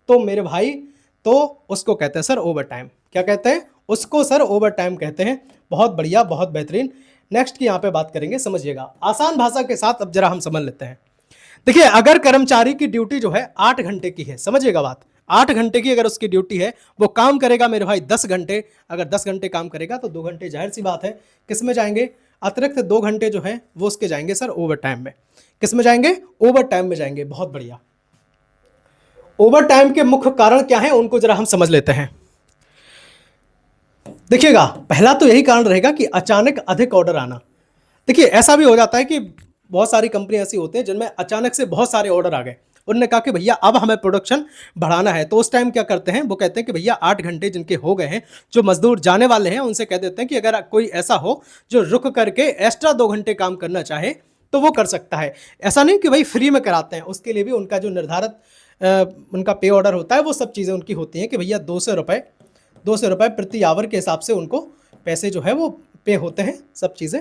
तो मेरे भाई, तो उसको कहते हैं सर ओवर टाइम। क्या कहते हैं उसको, सर ओवर टाइम कहते हैं। बहुत बढ़िया, बहुत बेहतरीन। नेक्स्ट की यहाँ पे बात करेंगे, समझिएगा आसान भाषा के साथ, अब जरा हम समझ लेते हैं। देखिए अगर कर्मचारी की ड्यूटी जो है 8 घंटे की है, समझिएगा बात, 8 घंटे की अगर उसकी ड्यूटी है, वो काम करेगा मेरे भाई 10 घंटे, अगर 10 घंटे काम करेगा तो 2 घंटे जाहिर सी बात है किस में जाएंगे, अतिरिक्त 2 घंटे जो है वो उसके जाएंगे सर ओवर टाइम में। किस में जाएंगे, ओवर टाइम में जाएंगे। बहुत बढ़िया। ओवर टाइम के मुख्य कारण क्या है उनको जरा हम समझ लेते हैं। देखिएगा पहला तो यही कारण रहेगा कि अचानक अधिक ऑर्डर आना। देखिए ऐसा भी हो जाता है कि बहुत सारी कंपनी ऐसी होती हैं जिनमें अचानक से बहुत सारे ऑर्डर आ गए, उन्होंने कहा कि भैया अब हमें प्रोडक्शन बढ़ाना है, तो उस टाइम क्या करते हैं, वो कहते हैं कि भैया 8 घंटे जिनके हो गए हैं, जो मजदूर जाने वाले हैं उनसे कह देते हैं कि अगर कोई ऐसा हो जो रुक करके एक्स्ट्रा 2 घंटे काम करना चाहे तो वो कर सकता है। ऐसा नहीं कि भाई फ्री में कराते हैं, उसके लिए भी उनका जो निर्धारित उनका पे ऑर्डर होता है, वो सब चीज़ें उनकी होती हैं कि भैया 200 रुपये प्रति आवर के हिसाब से उनको पैसे जो है वो पे होते हैं, सब चीज़ें,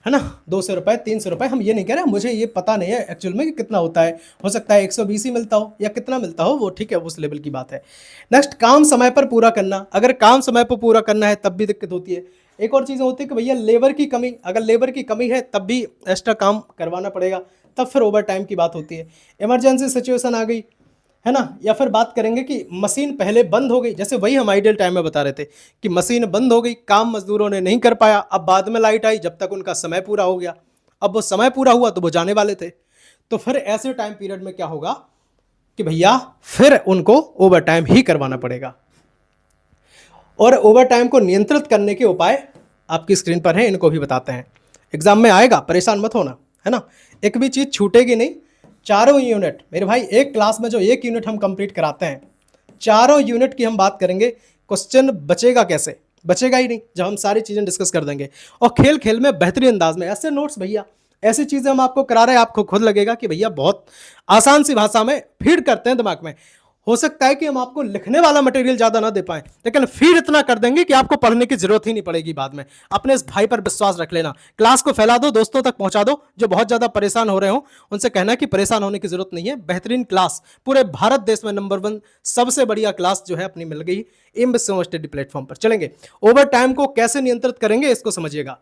है ना। 200 रुपये, 300 रुपये, हम ये नहीं कह रहे, मुझे ये पता नहीं है एक्चुअल में कि कितना होता है, हो सकता है 120 ही मिलता हो या कितना मिलता हो, वो ठीक है, उस लेवल की बात है। नेक्स्ट, काम समय पर पूरा करना। अगर काम समय पर पूरा करना है तब भी दिक्कत होती है। एक और चीज़ होती है कि भैया लेबर की कमी, अगर लेबर की कमी है तब भी एक्स्ट्रा काम करवाना पड़ेगा, तब फिर ओवर टाइम की बात होती है। इमरजेंसी सिचुएशन आ गई, है ना, या फिर बात करेंगे कि मशीन पहले बंद हो गई, जैसे वही हम आइडियल टाइम में बता रहे थे कि मशीन बंद हो गई, काम मजदूरों ने नहीं कर पाया, अब बाद में लाइट आई, जब तक उनका समय पूरा हो गया, अब वो समय पूरा हुआ तो वो जाने वाले थे, तो फिर ऐसे टाइम पीरियड में क्या होगा कि भैया फिर उनको ओवर टाइम ही करवाना पड़ेगा। और ओवर टाइम को नियंत्रित करने के उपाय आपकी स्क्रीन पर हैं, इनको भी बताते हैं, एग्जाम में आएगा, परेशान मत होना, है ना, एक भी चीज़ छूटेगी नहीं। चारों यूनिट मेरे भाई, एक क्लास में जो एक यूनिट हम कंप्लीट कराते हैं, चारों यूनिट की हम बात करेंगे, क्वेश्चन बचेगा कैसे, बचेगा ही नहीं जब हम सारी चीज़ें डिस्कस कर देंगे। और खेल खेल में बेहतरीन अंदाज में ऐसे नोट्स भैया, ऐसी चीज़ें हम आपको करा रहे हैं, आपको खुद लगेगा कि भैया बहुत आसान सी भाषा में फीड करते हैं दिमाग में। हो सकता है कि हम आपको लिखने वाला मटेरियल ज़्यादा ना दे पाएं, लेकिन फीड इतना कर देंगे कि आपको पढ़ने की जरूरत ही नहीं पड़ेगी बाद में। अपने इस भाई पर विश्वास रख लेना, क्लास को फैला दो, दोस्तों तक पहुंचा दो, जो बहुत ज़्यादा परेशान हो रहे हो उनसे कहना कि परेशान होने की जरूरत नहीं है। बेहतरीन क्लास, पूरे भारत देश में नंबर 1 सबसे बढ़िया क्लास जो है अपनी मिल गई एम विश्व स्टडी प्लेटफॉर्म पर। चलेंगे, ओवर टाइम को कैसे नियंत्रित करेंगे इसको समझिएगा।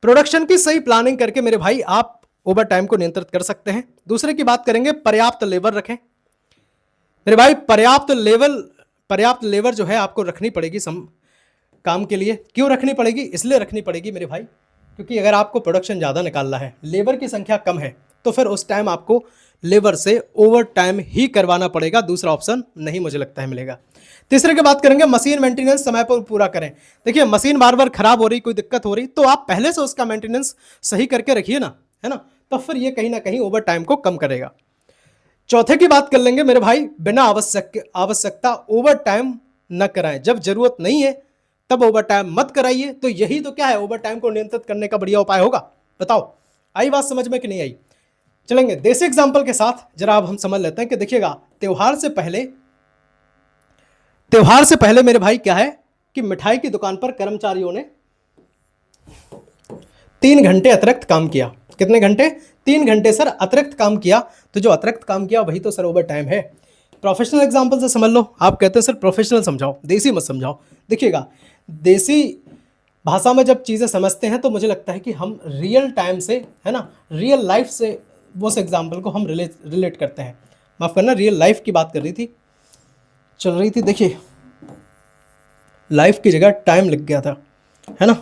प्रोडक्शन की सही प्लानिंग करके मेरे भाई आप ओवर टाइम को नियंत्रित कर सकते हैं। दूसरे की बात करेंगे, पर्याप्त लेबर रखें मेरे भाई, पर्याप्त लेबर जो है आपको रखनी पड़ेगी काम के लिए। क्यों रखनी पड़ेगी, इसलिए रखनी पड़ेगी मेरे भाई क्योंकि अगर आपको प्रोडक्शन ज़्यादा निकालना है, लेबर की संख्या कम है, तो फिर उस टाइम आपको लेबर से ओवर टाइम ही करवाना पड़ेगा, दूसरा ऑप्शन नहीं मुझे लगता है मिलेगा। तीसरे की बात करेंगे, मशीन मेंटेनेंस समय पर पूरा करें। देखिए मशीन बार बार खराब हो रही, कोई दिक्कत हो रही, तो आप पहले से उसका मेंटेनेंस सही करके रखिए ना, है ना, तो फिर ये कहीं ना कहीं ओवर टाइम को कम करेगा। चौथे की बात कर लेंगे मेरे भाई, बिना आवश्यकता ओवर टाइम न कराएं, जब जरूरत नहीं है तब ओवर टाइम मत कराइए। तो यही तो क्या है, ओवर टाइम को नियंत्रित करने का बढ़िया उपाय होगा। बताओ आई बात समझ में कि नहीं आई? चलेंगे देसी एग्जांपल के साथ जरा अब हम समझ लेते हैं कि देखिएगा, त्योहार से पहले मेरे भाई क्या है कि मिठाई की दुकान पर कर्मचारियों ने 3 घंटे अतिरिक्त काम किया। कितने घंटे? 3 घंटे सर अतिरिक्त काम किया। तो जो अतिरिक्त काम किया वही तो सर ओवर टाइम है। प्रोफेशनल एग्जांपल से समझ लो। आप कहते हैं सर प्रोफेशनल समझाओ, देसी मत समझाओ। देखिएगा देसी भाषा में जब चीज़ें समझते हैं तो मुझे लगता है कि हम रियल टाइम से, है ना, रियल लाइफ से उस एग्जाम्पल को हम रिलेट करते हैं। माफ़ करना, रियल लाइफ की बात कर रही थी, चल रही थी। देखिए लाइफ की जगह टाइम लग गया था, है ना,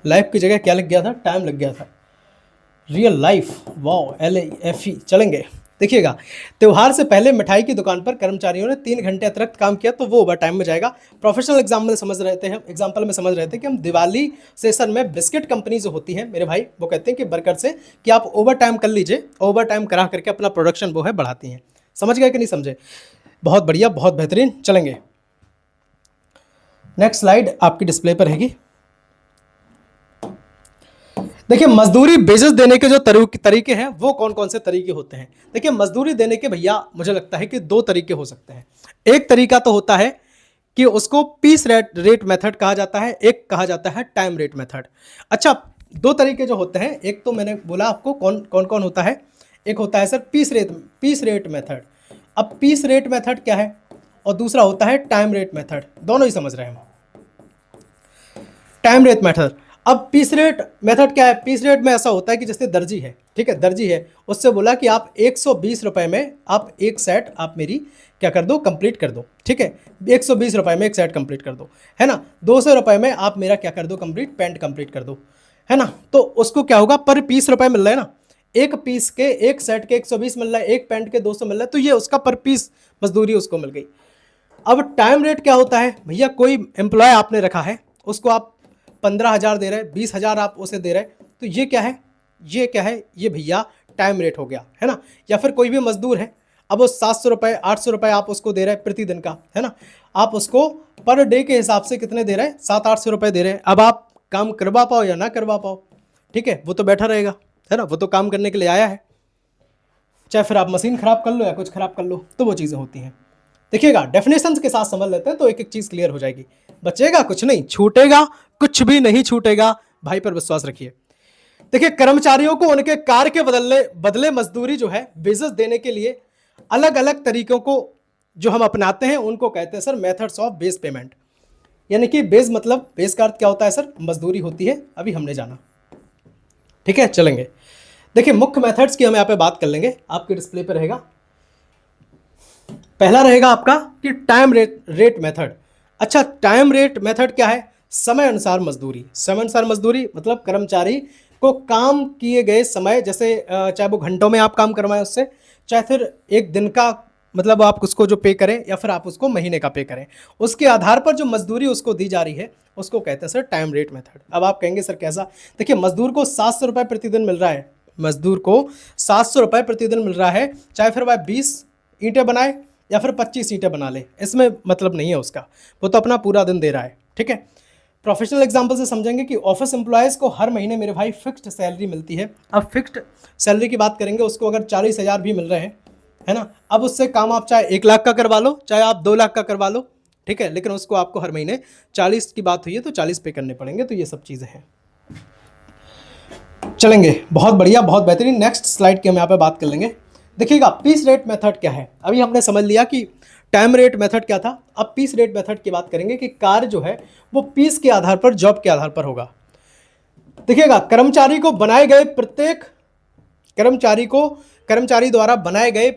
लाइफ की जगह क्या लग गया था? टाइम लग गया था। Real life, wow, LAFE। चलेंगे देखिएगा, त्योहार से पहले मिठाई की दुकान पर कर्मचारियों ने 3 घंटे अतिरिक्त काम किया, तो वो ओवर टाइम में जाएगा। प्रोफेशनल एग्जाम्पल में समझ रहे थे कि हम दिवाली सेशन में बिस्किट कंपनी जो होती है मेरे भाई, वो कहते हैं कि वर्कर से कि आप ओवर टाइम कर लीजिए, ओवर टाइम करा करके अपना प्रोडक्शन वो है बढ़ाती हैं। समझ गए कि नहीं समझे? बहुत बढ़िया, बहुत बेहतरीन। चलेंगे नेक्स्ट स्लाइड आपकी डिस्प्ले पर रहेगी। देखिए मजदूरी बेजस देने के जो तरीके हैं वो कौन कौन से तरीके होते हैं? देखिए मजदूरी देने के भैया मुझे लगता है कि 2 तरीके हो सकते हैं। एक तरीका तो होता है कि उसको पीस रेट मेथड कहा जाता है, एक कहा जाता है टाइम रेट मेथड। अच्छा, 2 तरीके जो होते हैं, एक तो मैंने बोला आपको कौन कौन होता है। एक होता है सर पीस रेट मेथड। अब पीस रेट मेथड क्या है, और दूसरा होता है टाइम रेट मेथड। दोनों ही समझ रहे हैं हम। टाइम रेट मेथड, अब पीस रेट मेथड क्या है? पीस रेट में ऐसा होता है कि जैसे दर्जी है, ठीक है, दर्जी है, उससे बोला कि आप 120 रुपये में आप एक सेट आप मेरी क्या कर दो, कंप्लीट कर दो, ठीक है, 120 रुपये में एक सेट कंप्लीट कर दो, है ना, 200 रुपये में आप मेरा क्या कर दो, कंप्लीट पैंट कंप्लीट कर दो, है ना। तो उसको क्या होगा, पर पीस रुपये मिल रहा है ना, एक पीस के, एक सेट के 120 मिल रहा है, एक पैंट के 200 मिल रहा है, तो ये उसका पर पीस मजदूरी उसको मिल गई। अब टाइम रेट क्या होता है भैया, कोई एम्प्लॉय आपने रखा है, उसको आप 15,000 दे रहे, 20,000 आप उसे दे रहे, तो ये क्या है, ये क्या है, ये भैया टाइम रेट हो गया, है ना। या फिर कोई भी मजदूर है, अब वो 700 रुपये 800 रुपये आप उसको दे रहे हैं प्रतिदिन का, है ना, आप उसको पर डे के हिसाब से कितने दे रहे हैं, 700-800 रुपये दे रहे हैं। अब आप काम करवा पाओ या ना करवा पाओ, ठीक है, वो तो बैठा रहेगा, है ना, वो तो काम करने के लिए आया है, चाहे फिर आप मशीन खराब कर लो या कुछ खराब कर लो, तो वो चीज़ें होती हैं। देखिएगा डेफिनेशंस के साथ समझ लेते हैं तो एक एक चीज़ क्लियर हो जाएगी। बचेगा कुछ नहीं, छूटेगा कुछ भी नहीं छूटेगा, भाई पर विश्वास रखिए। देखिए कर्मचारियों को उनके कार्य के बदले मजदूरी जो है बेजस देने के लिए अलग अलग तरीकों को जो हम अपनाते हैं उनको कहते हैं sir methods of base payment. यानी कि बेस मतलब बेस का अर्थ क्या होता है सर, मजदूरी होती है, अभी हमने जाना, ठीक है। चलेंगे देखिए मुख्य मेथड्स की हम यहाँ पे बात कर लेंगे, आपके डिस्प्ले पे रहेगा। पहला रहेगा आपका कि टाइम रेट मेथड। अच्छा, टाइम रेट मेथड क्या है? समय अनुसार मजदूरी। समय अनुसार मजदूरी मतलब कर्मचारी को काम किए गए समय, जैसे चाहे वो घंटों में आप काम करवाएं उससे, चाहे फिर एक दिन का मतलब आप उसको जो पे करें या फिर आप उसको महीने का पे करें, उसके आधार पर जो मजदूरी उसको दी जा रही है उसको कहते हैं सर टाइम रेट मेथड। अब आप कहेंगे सर कैसा? देखिए मजदूर को 700 रुपये प्रतिदिन मिल रहा है, मजदूर को 700 रुपये प्रतिदिन मिल रहा है, चाहे फिर वह 20 ईंटें बनाए या फिर 25 ईंटें बना ले, इसमें मतलब नहीं है उसका, वो तो अपना पूरा दिन दे रहा है, ठीक है। प्रोफेशनल एग्जांपल से समझेंगे कि ऑफिस एम्प्लॉयज़ को हर महीने मेरे भाई फिक्स्ड सैलरी मिलती है। अब फिक्स्ड सैलरी की बात करेंगे, उसको अगर 40,000 भी मिल रहे हैं, है ना, अब उससे काम आप चाहे 1 लाख का करवा लो, चाहे आप 2 लाख का करवा लो, ठीक है, लेकिन उसको आपको हर महीने 40 की बात हुई है तो 40 पे करने पड़ेंगे। तो ये सब चीज़ें हैं। चलेंगे, बहुत बढ़िया, बहुत बेहतरीन। नेक्स्ट स्लाइड की हम यहाँ पे बात कर लेंगे। देखिएगा पीस रेट मेथड क्या है। अभी हमने समझ लिया कि टाइम रेट मेथड क्या था, अब पीस रेट मेथड की बात करेंगे कि कार्य जो है वो पीस के आधार पर, जॉब के आधार पर होगा। देखिएगा कर्मचारी को बनाए गए प्रत्येक कर्मचारी द्वारा बनाए गए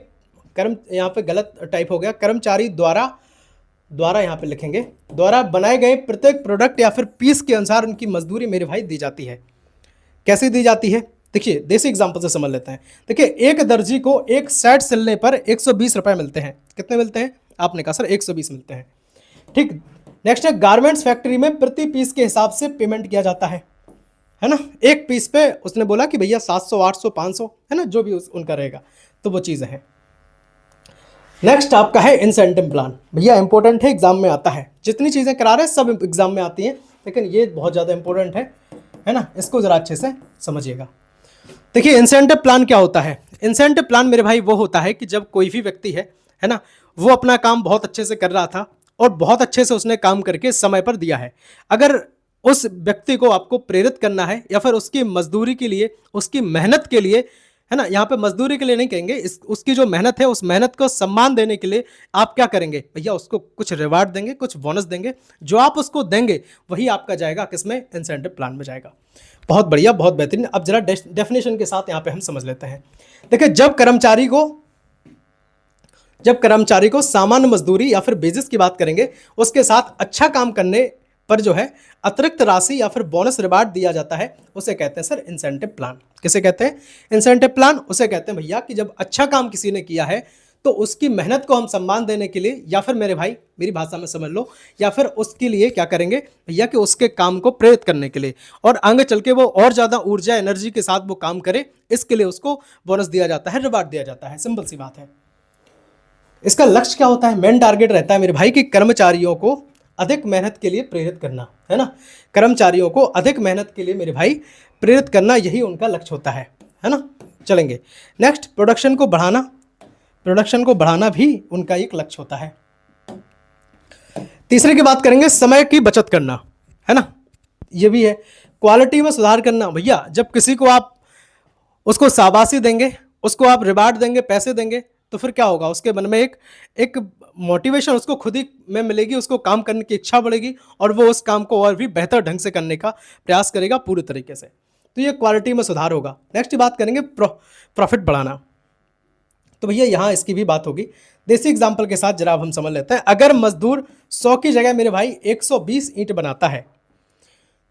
यहाँ पे गलत टाइप हो गया, कर्मचारी द्वारा यहाँ पे लिखेंगे, द्वारा बनाए गए प्रत्येक प्रोडक्ट या फिर पीस के अनुसार उनकी मजदूरी मेरे भाई दी जाती है। कैसे दी जाती है? देखिए देसी एग्जांपल से समझ लेते हैं। देखिए एक दर्जी को एक सेट सिलने पर 120 रुपए मिलते हैं। कितने मिलते हैं? आपने कहा सर 120 मिलते हैं। ठीक। नेक्स्ट है गारमेंट्स फैक्ट्री में प्रति पीस के हिसाब से पेमेंट किया जाता है ना। एक पीस पे उसने बोला कि भैया 700 800 500 है ना, जो भी उनका रहेगा, तो वो चीज़ें हैं। नेक्स्ट आपका है इंसेंटिव प्लान। भैया इंपॉर्टेंट है, एग्जाम में आता है। जितनी चीज़ें करा रहे हैं सब एग्जाम में आती हैं, लेकिन ये बहुत ज़्यादा इंपॉर्टेंट है ना, इसको ज़रा अच्छे से समझिएगा। देखिए इंसेंटिव प्लान क्या होता है? इंसेंटिव प्लान मेरे भाई वो होता है कि जब कोई भी व्यक्ति है ना, वो अपना काम बहुत अच्छे से कर रहा था और बहुत अच्छे से उसने काम करके समय पर दिया है। अगर उस व्यक्ति को आपको प्रेरित करना है या फिर उसकी मजदूरी के लिए, उसकी मेहनत के लिए, है ना, यहाँ पे मजदूरी के लिए नहीं कहेंगे, उसकी जो मेहनत है उस मेहनत को सम्मान देने के लिए आप क्या करेंगे भैया? उसको कुछ रिवार्ड देंगे, कुछ बोनस देंगे। जो आप उसको देंगे वही आपका जाएगा किसमें? इंसेंटिव प्लान में जाएगा। बहुत बढ़िया, बहुत बेहतरीन। अब जरा डेफिनेशन के साथ यहाँ पे हम समझ लेते हैं। देखिए जब कर्मचारी को सामान्य मजदूरी या फिर बेसिस की बात करेंगे, उसके साथ अच्छा काम करने पर जो है अतिरिक्त राशि या फिर बोनस रिवार्ड दिया जाता है, उसे कहते हैं सर इंसेंटिव प्लान। किसे कहते हैं? इंसेंटिव प्लान उसे कहते हैं भैया कि जब अच्छा काम किसी ने किया है तो उसकी मेहनत को हम सम्मान देने के लिए, या फिर मेरे भाई मेरी भाषा में समझ लो, या फिर उसके लिए क्या करेंगे भैया कि उसके काम को प्रेरित करने के लिए और आगे चल के वो और ज़्यादा ऊर्जा एनर्जी के साथ वो काम करे, इसके लिए उसको बोनस दिया जाता है, रिवार्ड दिया जाता है। सिंपल सी बात है। इसका लक्ष्य क्या होता है? मेन टारगेट रहता है मेरे भाई कि कर्मचारियों को अधिक मेहनत के लिए प्रेरित करना, है ना। कर्मचारियों को अधिक मेहनत के लिए मेरे भाई प्रेरित करना, यही उनका लक्ष्य होता है ना। चलेंगे नेक्स्ट, प्रोडक्शन को बढ़ाना भी उनका एक लक्ष्य होता है। तीसरे की बात करेंगे, समय की बचत करना, है ना, ये भी है। क्वालिटी में सुधार करना। भैया जब किसी को आप उसको शाबाशी देंगे, उसको आप रिवार्ड देंगे, पैसे देंगे, तो फिर क्या होगा? उसके मन में एक मोटिवेशन उसको खुद ही में मिलेगी, उसको काम करने की इच्छा बढ़ेगी और वो उस काम को और भी बेहतर ढंग से करने का प्रयास करेगा पूरे तरीके से। तो ये क्वालिटी में सुधार होगा। नेक्स्ट बात करेंगे प्रॉफिट बढ़ाना। तो भैया यहाँ इसकी भी बात होगी। देसी एग्जाम्पल के साथ जरा हम समझ लेते हैं। अगर मजदूर 100 की जगह मेरे भाई 120 ईंट बनाता है,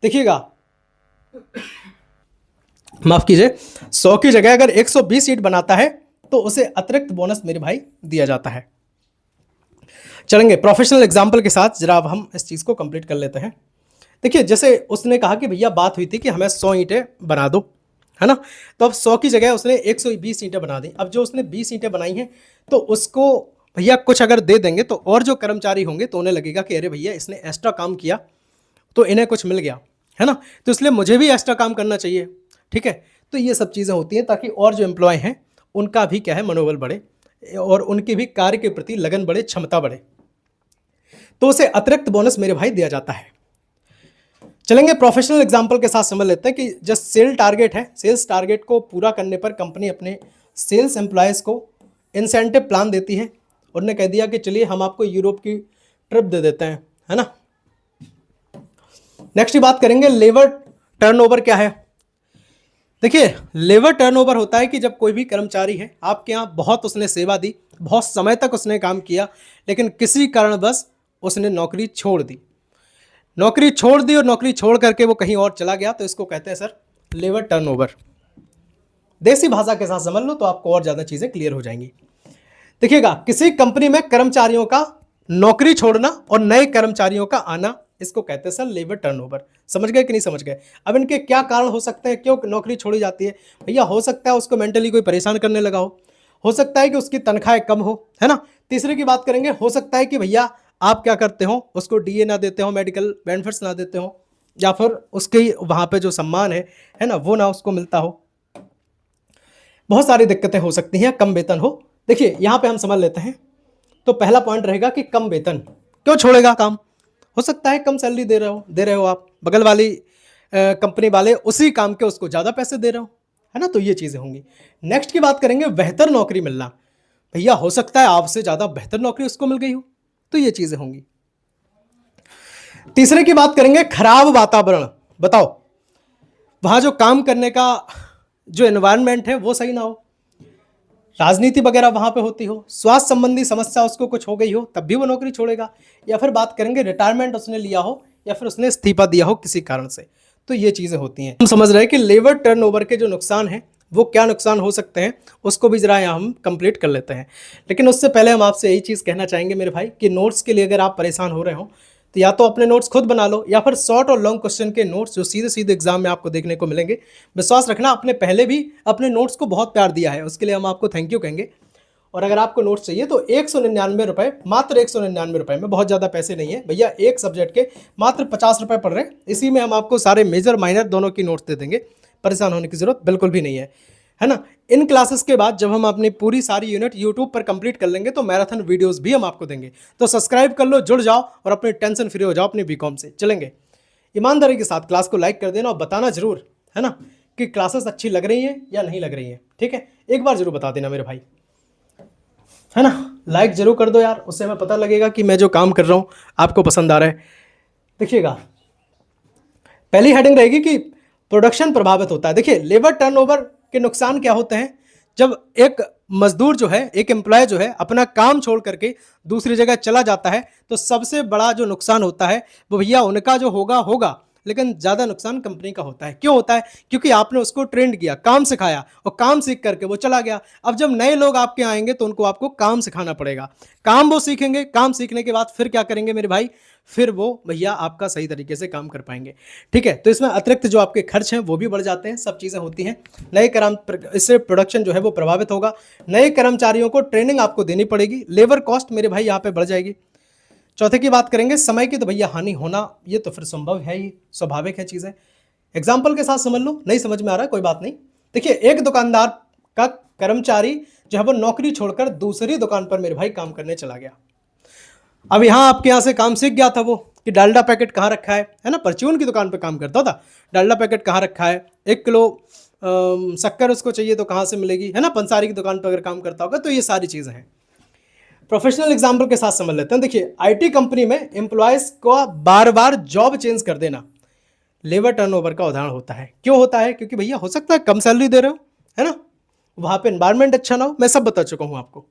देखिएगा, माफ कीजिए, 100 की जगह अगर 120 ईंट बनाता है तो उसे अतिरिक्त बोनस मेरे भाई दिया जाता है। चलेंगे प्रोफेशनल एग्जाम्पल के साथ, जरा अब हम इस चीज़ को कंप्लीट कर लेते हैं। देखिए जैसे उसने कहा कि भैया बात हुई थी कि हमें 100 ईंटें बना दो, है ना, तो अब 100 की जगह उसने 120 ईंटें बना दी। अब जो उसने 20 ईंटें बनाई हैं तो उसको भैया कुछ अगर दे देंगे तो और जो कर्मचारी होंगे तो उन्हें लगेगा कि अरे भैया इसने एक्स्ट्रा काम किया तो इन्हें कुछ मिल गया, है ना, तो इसलिए मुझे भी एक्स्ट्रा काम करना चाहिए। ठीक है, तो ये सब चीज़ें होती हैं ताकि और जो एम्प्लॉय हैं उनका भी क्या है, मनोबल बढ़े और उनकी भी कार्य के प्रति लगन बढ़े, क्षमता बढ़े, तो उसे अतिरिक्त बोनस मेरे भाई दिया जाता है। चलेंगे प्रोफेशनल एग्जांपल के साथ समझ लेते हैं कि जो सेल टारगेट है, सेल्स टारगेट को पूरा करने पर कंपनी अपने सेल्स एम्प्लॉयज़ को इंसेंटिव प्लान देती है। उन्होंने कह दिया कि चलिए हम आपको यूरोप की ट्रिप दे देते हैं, है ना। नेक्स्ट बात करेंगे लेबर टर्नओवर क्या है। देखिए लेबर टर्नओवर होता है कि जब कोई भी कर्मचारी है आपके यहाँ, बहुत उसने सेवा दी, बहुत समय तक उसने काम किया, लेकिन किसी कारणवश उसने नौकरी छोड़ दी और नौकरी छोड़ करके वो कहीं और चला गया, तो इसको कहते हैं सर लेबर टर्नओवर। देसी भाषा के साथ समझ लो तो आपको और ज़्यादा चीज़ें क्लियर हो जाएंगी। देखिएगा किसी कंपनी में कर्मचारियों का नौकरी छोड़ना और नए कर्मचारियों का आना, इसको कहते हैं सर लेबर टर्नओवर। समझ गए कि नहीं समझ गए? अब इनके क्या कारण हो सकते हैं, क्यों नौकरी छोड़ी जाती है? भैया हो सकता है उसको मेंटली कोई परेशान करने लगा हो सकता है कि उसकी तनख्वाह कम हो, है ना। तीसरे की बात करेंगे, हो सकता है कि भैया आप क्या करते हो, उसको डीए ना देते हो, मेडिकल बेनिफिट्स ना देते हो, या फिर उसके वहाँ पे जो सम्मान है ना, वो ना उसको मिलता हो। बहुत सारी दिक्कतें हो सकती हैं, कम वेतन हो। देखिए यहाँ पे हम समझ लेते हैं। तो पहला पॉइंट रहेगा कि कम वेतन, क्यों छोड़ेगा काम? हो सकता है कम सैलरी दे रहे हो आप, बगल वाली कंपनी वाले उसी काम के उसको ज़्यादा पैसे दे रहे हो, है ना, तो ये चीज़ें होंगी। नेक्स्ट की बात करेंगे बेहतर नौकरी मिलना। भैया हो सकता है आपसे ज़्यादा बेहतर नौकरी उसको मिल गई हो, तो ये चीज़ें होंगी। तीसरे की बात करेंगे खराब वातावरण। बताओ वहाँ जो काम करने का जो एनवायरनमेंट है वो सही ना हो, राजनीति वगैरह वहाँ पे होती हो, स्वास्थ्य संबंधी समस्या उसको कुछ हो गई हो, तब भी वो नौकरी छोड़ेगा। या फिर बात करेंगे रिटायरमेंट उसने लिया हो या फिर उसने इस्तीफा दिया हो किसी कारण से, तो ये चीज़ें होती हैं। हम समझ रहे हैं कि लेबर टर्नओवर के जो नुकसान हैं वो क्या नुकसान हो सकते हैं, उसको भी जरा यहाँ हम कंप्लीट कर लेते हैं। लेकिन उससे पहले हम आपसे यही चीज़ कहना चाहेंगे मेरे भाई कि नोट्स के लिए अगर आप परेशान हो रहे हो तो या तो अपने नोट्स खुद बना लो या फिर शॉर्ट और लॉन्ग क्वेश्चन के नोट्स जो सीधे सीधे एग्जाम में आपको देखने को मिलेंगे। विश्वास रखना, आपने पहले भी अपने नोट्स को बहुत प्यार दिया है, उसके लिए हम आपको थैंक यू कहेंगे। और अगर आपको नोट्स चाहिए तो 199 रुपये, मात्र 199 रुपये में, बहुत ज़्यादा पैसे नहीं है भैया, एक सब्जेक्ट के मात्र 50 रुपये पड़ रहे हैं। इसी में हम आपको सारे मेजर माइनर दोनों की नोट्स दे देंगे, परेशान होने की जरूरत बिल्कुल भी नहीं है ना। इन क्लासेस के बाद जब हम अपनी पूरी सारी यूनिट यूट्यूब पर कंप्लीट कर लेंगे तो मैराथन वीडियोस भी हम आपको देंगे। तो सब्सक्राइब कर लो, जुड़ जाओ और अपनी टेंशन फ्री हो जाओ अपनी बीकॉम से। चलेंगे, ईमानदारी के साथ क्लास को लाइक कर देना और बताना जरूर, है ना, कि क्लासेस अच्छी लग रही हैं या नहीं लग रही हैं। ठीक है, एक बार जरूर बता देना मेरे भाई, है ना। लाइक जरूर कर दो यार, उससे हमें पता लगेगा कि मैं जो काम कर रहा हूँ आपको पसंद आ रहा है। देखिएगा, पहली हेडिंग रहेगी कि प्रोडक्शन प्रभावित होता है। देखिए, लेबर टर्नओवर के नुकसान क्या होते हैं। जब एक मजदूर जो है, एक एम्प्लॉय जो है अपना काम छोड़ करके दूसरी जगह चला जाता है तो सबसे बड़ा जो नुकसान होता है वो भैया उनका जो होगा, लेकिन ज़्यादा नुकसान कंपनी का होता है। क्यों होता है? क्योंकि आपने उसको ट्रेंड किया, काम सिखाया और काम सीख करके वो चला गया। अब जब नए लोग आपके आएंगे तो उनको आपको काम सिखाना पड़ेगा, काम वो सीखेंगे, काम सीखने के बाद फिर क्या करेंगे मेरे भाई, फिर वो भैया आपका सही तरीके से काम कर पाएंगे। ठीक है, तो इसमें अतिरिक्त जो आपके खर्च हैं वो भी बढ़ जाते हैं, सब चीज़ें होती हैं। इससे प्रोडक्शन जो है वो प्रभावित होगा। नए कर्मचारियों को ट्रेनिंग आपको देनी पड़ेगी, लेबर कॉस्ट मेरे भाई यहाँ पे बढ़ जाएगी। चौथे की बात करेंगे समय की, तो भैया हानि होना ये तो फिर संभव है ही, स्वाभाविक है चीज़ें। एग्जाम्पल के साथ समझ लो, नहीं समझ में आ रहा कोई बात नहीं। देखिए, एक दुकानदार का कर्मचारी जो है वो नौकरी छोड़कर दूसरी दुकान पर मेरे भाई काम करने चला गया। अब यहाँ आपके यहाँ से काम सीख गया था वो कि डालडा पैकेट कहाँ रखा है ना, परचून की दुकान पर काम करता था, डालडा पैकेट कहाँ रखा है, 1 किलो शक्कर उसको चाहिए तो कहाँ से मिलेगी, है ना, पंसारी की दुकान पर अगर काम करता होगा तो ये सारी चीज़ें हैं। प्रोफेशनल एग्जाम्पल के साथ समझ लेते हैं। देखिए, आईटी कंपनी में एम्प्लॉयज को बार बार जॉब चेंज कर देना लेबर टर्नओवर का उदाहरण होता है। क्यों होता है? क्योंकि भैया हो सकता है कम सैलरी दे रहे हो, है ना, वहां पे एनवायरमेंट अच्छा ना हो, मैं सब बता चुका हूं आपको।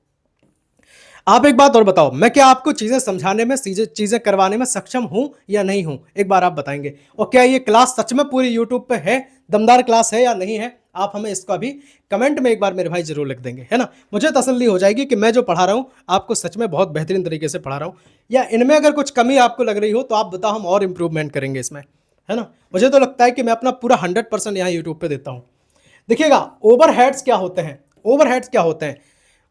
आप एक बात और बताओ, मैं क्या आपको चीजें समझाने में, चीजें करवाने में सक्षम हूं या नहीं हूं? एक बार आप बताएंगे। और क्या ये क्लास सच में पूरी यूट्यूब पे है, दमदार क्लास है या नहीं है? आप हमें इसका भी कमेंट में एक बार मेरे भाई जरूर लिख देंगे, है ना। मुझे तसल्ली हो जाएगी कि मैं जो पढ़ा रहा हूँ आपको सच में बहुत बेहतरीन तरीके से पढ़ा रहा हूँ, या इनमें अगर कुछ कमी आपको लग रही हो तो आप बताओ, हम और इंप्रूवमेंट करेंगे इसमें, है ना। मुझे तो लगता है कि मैं अपना पूरा 100% यहाँ यूट्यूब पे देता हूँ। देखिएगा, ओवरहेड्स क्या होते हैं, ओवरहेड्स क्या होते हैं,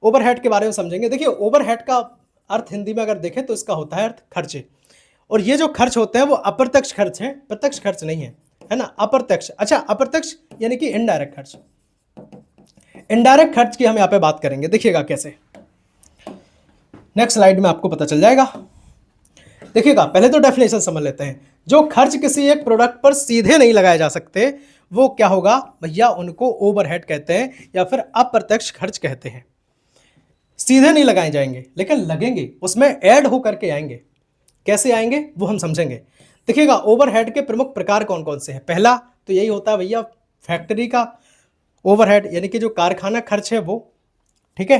ओवरहेड के बारे में समझेंगे। देखिए, ओवरहेड का अर्थ हिंदी में अगर देखें तो इसका होता है अर्थ खर्चे। और ये जो खर्च होते हैं वो अप्रत्यक्ष खर्च हैं, प्रत्यक्ष खर्च नहीं है, है ना, अप्रत्यक्ष। अच्छा, अप्रत्यक्ष यानी कि इनडायरेक्ट खर्च। इनडायरेक्ट खर्च की हम यहाँ पे बात करेंगे, देखिएगा कैसे, नेक्स्ट स्लाइड में आपको पता चल जाएगा। देखिएगा, पहले तो डेफिनेशन समझ लेते हैं। जो खर्च किसी एक प्रोडक्ट पर सीधे नहीं लगाए जा सकते वो क्या होगा भैया, उनको ओवरहेड कहते हैं या फिर अप्रत्यक्ष खर्च कहते हैं। सीधे नहीं लगाए जाएंगे लेकिन लगेंगे, उसमें ऐड हो करके आएंगे। कैसे आएंगे वो हम समझेंगे। देखिएगा, ओवरहेड के प्रमुख प्रकार कौन कौन से हैं। पहला तो यही होता है भैया फैक्ट्री का ओवरहेड, यानी कि जो कारखाना खर्च है वो। ठीक है,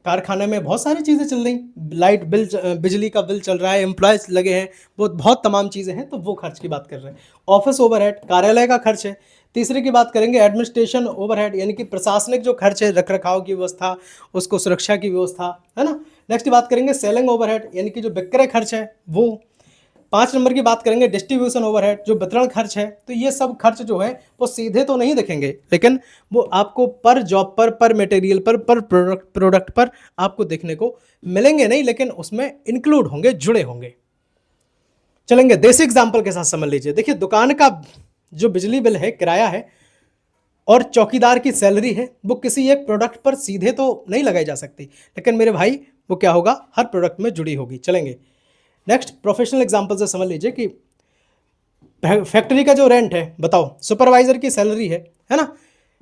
कारखाने में बहुत सारी चीज़ें चल रही, लाइट बिल, बिजली का बिल चल रहा है, एम्प्लॉयज लगे हैं, वो बहुत तमाम चीज़ें हैं, तो वो खर्च की बात कर रहे हैं। ऑफिस ओवरहेड, कार्यालय का खर्च है। तीसरे की बात करेंगे एडमिनिस्ट्रेशन ओवरहेड, यानी कि प्रशासनिक जो खर्च है, रख रखाव की व्यवस्था, उसको सुरक्षा की व्यवस्था, है ना। नेक्स्ट की बात करेंगे सेलिंग ओवरहेड, यानी कि जो विक्रय खर्च है वो। 5 नंबर की बात करेंगे डिस्ट्रीब्यूशन ओवरहेड, जो वितरण खर्च है। तो ये सब खर्च जो है वो सीधे तो नहीं दिखेंगे लेकिन वो आपको पर जॉब पर मटेरियल पर प्रोडक्ट पर आपको देखने को मिलेंगे नहीं, लेकिन उसमें इंक्लूड होंगे, जुड़े होंगे। चलेंगे, देसी एग्जाम्पल के साथ समझ लीजिए। देखिए, दुकान का जो बिजली बिल है, किराया है, और चौकीदार की सैलरी है, वो किसी एक प्रोडक्ट पर सीधे तो नहीं लगाई जा सकती, लेकिन मेरे भाई वो क्या होगा, हर प्रोडक्ट में जुड़ी होगी। चलेंगे नेक्स्ट, प्रोफेशनल एग्जांपल से समझ लीजिए कि फैक्ट्री का जो रेंट है, बताओ, सुपरवाइजर की सैलरी है ना,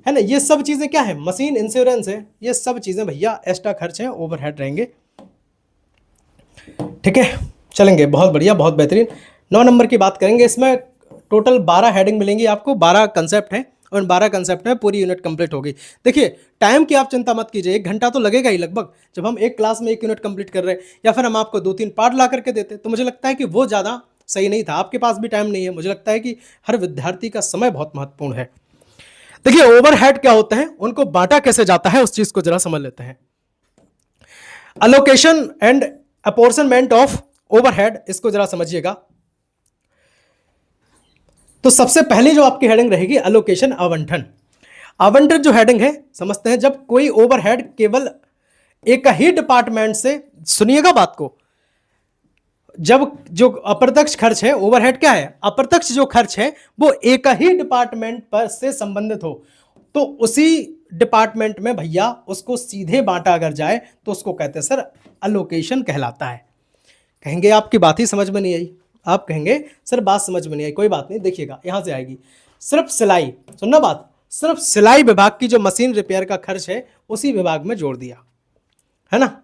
है ना, ये सब चीज़ें क्या है, मशीन इंश्योरेंस है, ये सब चीज़ें भैया एक्स्ट्रा खर्च है, ओवरहेड रहेंगे। ठीक है, चलेंगे, बहुत बढ़िया, बहुत बेहतरीन। 9 नंबर की बात करेंगे। इसमें टोटल 12 हेडिंग मिलेंगी आपको, 12 कंसेप्ट हैं और इन 12 कंसेप्ट में पूरी यूनिट कंप्लीट होगी। देखिए, टाइम की आप चिंता मत कीजिए, 1 घंटा तो लगेगा ही लगभग। जब हम एक क्लास में 1 यूनिट कंप्लीट कर रहे हैं या फिर हम आपको 2-3 पार्ट ला करके देते तो मुझे लगता है कि वो ज़्यादा सही नहीं था। आपके पास भी टाइम नहीं है, मुझे लगता है कि हर विद्यार्थी का समय बहुत महत्वपूर्ण है। देखिए ओवरहेड क्या होते हैं, उनको बांटा कैसे जाता है, उस चीज को जरा समझ लेते हैं। Allocation and apportionment of overhead, इसको जरा समझिएगा। तो सबसे पहली जो आपकी हेडिंग रहेगी अलोकेशन, आवंटन। आवंटन जो हेडिंग है समझते हैं, जब कोई ओवरहेड केवल एक ही डिपार्टमेंट से, सुनिएगा बात को, जब जो अप्रत्यक्ष खर्च है, ओवरहेड क्या है, अप्रत्यक्ष जो खर्च है वो एक ही डिपार्टमेंट पर से संबंधित हो, तो उसी डिपार्टमेंट में भैया उसको सीधे बांटा अगर जाए तो उसको कहते हैं सर अलोकेशन कहलाता है। कहेंगे आपकी बात ही समझ में नहीं आई, आप कहेंगे सर बात समझ में नहीं आई, कोई बात नहीं, देखिएगा यहां से आएगी। सिर्फ सिलाई, सुनना बात, सिर्फ सिलाई विभाग की जो मशीन रिपेयर का खर्च है उसी विभाग में जोड़ दिया है ना।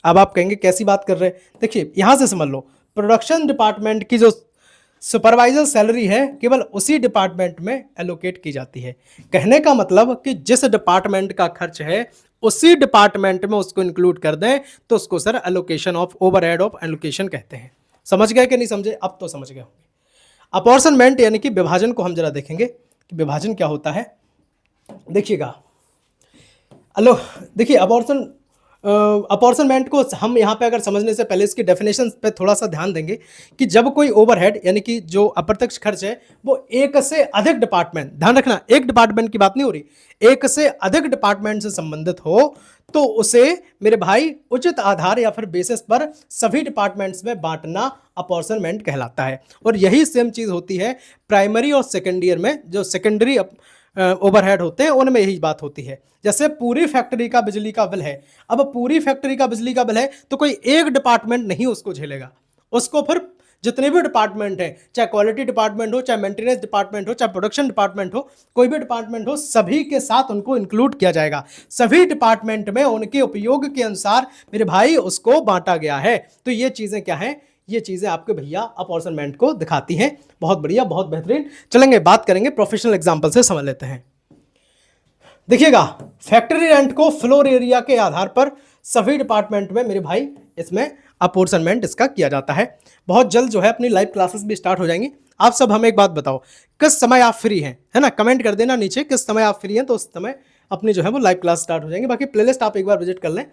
अब आप कहेंगे कैसी बात कर रहे हैं, देखिए यहां से समझ लो, प्रोडक्शन डिपार्टमेंट की जो सुपरवाइजर सैलरी है केवल उसी डिपार्टमेंट में एलोकेट की जाती है। कहने का मतलब कि जिस डिपार्टमेंट का खर्च है उसी डिपार्टमेंट में उसको इंक्लूड कर दें तो उसको sir allocation of overhead of allocation कहते हैं। समझ गए कि नहीं समझे, अब तो समझ गए होंगे। अपॉर्शनमेंट यानी कि विभाजन को हम जरा देखेंगे कि विभाजन क्या होता है। देखिएगा देखिए अपॉर्शनमेंट को हम यहाँ पे अगर समझने से पहले इसकी डेफिनेशन पे थोड़ा सा ध्यान देंगे कि जब कोई ओवरहेड यानी कि जो अप्रत्यक्ष खर्च है वो एक से अधिक डिपार्टमेंट, ध्यान रखना एक डिपार्टमेंट की बात नहीं हो रही, एक से अधिक डिपार्टमेंट से संबंधित हो तो उसे मेरे भाई उचित आधार या फिर बेसिस पर सभी डिपार्टमेंट्स में बांटना अपॉर्शनमेंट कहलाता है। और यही सेम चीज होती है प्राइमरी और सेकेंड ईयर में, जो सेकेंडरी ओवरहेड होते हैं उनमें यही बात होती है। जैसे पूरी फैक्ट्री का बिजली का बिल है, अब पूरी फैक्ट्री का बिजली का बिल है तो कोई एक डिपार्टमेंट नहीं उसको झेलेगा, उसको फिर जितने भी डिपार्टमेंट हैं, चाहे क्वालिटी डिपार्टमेंट हो, चाहे मेंटेनेंस डिपार्टमेंट हो, चाहे प्रोडक्शन डिपार्टमेंट हो, कोई भी डिपार्टमेंट हो, सभी के साथ उनको इंक्लूड किया जाएगा। सभी डिपार्टमेंट में उनके उपयोग के अनुसार मेरे भाई उसको बांटा गया है। तो ये चीजें क्या हैं, ये चीजें आपके भैया अपॉर्शनमेंट को दिखाती हैं। बहुत बढ़िया, बहुत बेहतरीन। चलेंगे बात करेंगे प्रोफेशनल एग्जांपल से, समझ लेते हैं। देखिएगा फैक्ट्री रेंट को फ्लोर एरिया के आधार पर सभी डिपार्टमेंट में मेरे भाई इसमें अपॉर्शनमेंट इसका किया जाता है। बहुत जल्द जो है अपनी लाइव क्लासेस भी स्टार्ट हो जाएंगी। आप सब हमें एक बात बताओ, किस समय आप फ्री हैं, है ना, कमेंट कर देना नीचे किस समय आप फ्री हैं, तो उस समय अपनी जो है वो लाइव क्लास स्टार्ट हो जाएंगी। बाकी प्लेलिस्ट आप एक बार विजिट कर लें,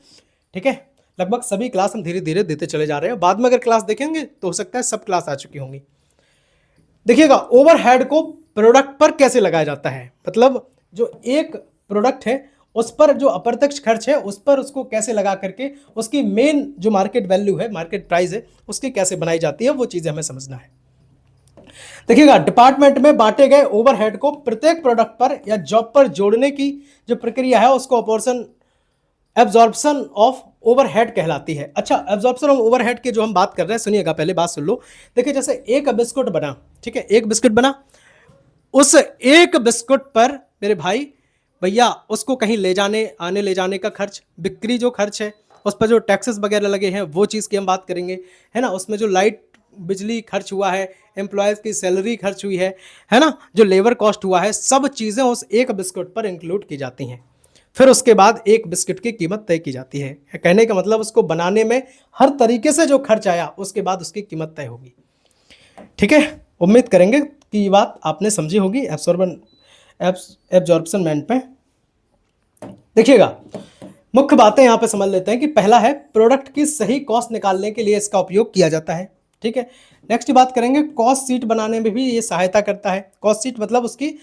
ठीक है। लगभग सभी क्लास हम धीरे धीरे देते चले जा रहे हैं, बाद में अगर क्लास देखेंगे तो हो सकता है सब क्लास आ चुकी होंगी। देखिएगा ओवरहेड को प्रोडक्ट पर कैसे लगाया जाता है, मतलब जो एक प्रोडक्ट है उस पर जो अप्रत्यक्ष खर्च है उस पर उसको कैसे लगा करके उसकी मेन जो मार्केट वैल्यू है, मार्केट प्राइस है, उसकी कैसे बनाई जाती है, वो चीजें हमें समझना है। देखिएगा डिपार्टमेंट में बांटे गए ओवरहेड को प्रत्येक प्रोडक्ट पर या जॉब पर जोड़ने की जो प्रक्रिया है उसको एब्जॉर्प्शन ऑफ ओवरहेड कहलाती है। अच्छा, एब्जॉर्प्शन ऑफ ओवरहेड की जो हम बात कर रहे हैं, सुनिएगा पहले बात सुन लो। देखिए जैसे एक बिस्कुट बना, ठीक है, एक बिस्कुट बना, उस एक बिस्कुट पर मेरे भाई भैया उसको कहीं ले जाने का खर्च, बिक्री जो खर्च है, उस पर जो टैक्सेस वगैरह लगे हैं वो चीज़ की हम बात करेंगे, है ना। उसमें जो लाइट बिजली खर्च हुआ है, एम्प्लॉयज़ की सैलरी खर्च हुई है ना, जो लेबर कॉस्ट हुआ है, सब चीज़ें उस एक बिस्कुट पर इंक्लूड की जाती हैं। फिर उसके बाद एक बिस्किट की कीमत तय की जाती है। कहने का मतलब उसको बनाने में हर तरीके से जो खर्च आया उसके बाद उसकी कीमत तय होगी, ठीक है। उम्मीद करेंगे कि ये बात आपने समझी होगी एब्जॉर्प्शनमेंट में। देखिएगा मुख्य बातें यहाँ पे समझ लेते हैं कि पहला है प्रोडक्ट की सही कॉस्ट निकालने के लिए इसका उपयोग किया जाता है, ठीक है। नेक्स्ट बात करेंगे कॉस्ट शीट बनाने में भी ये सहायता करता है। कॉस्ट शीट मतलब उसकी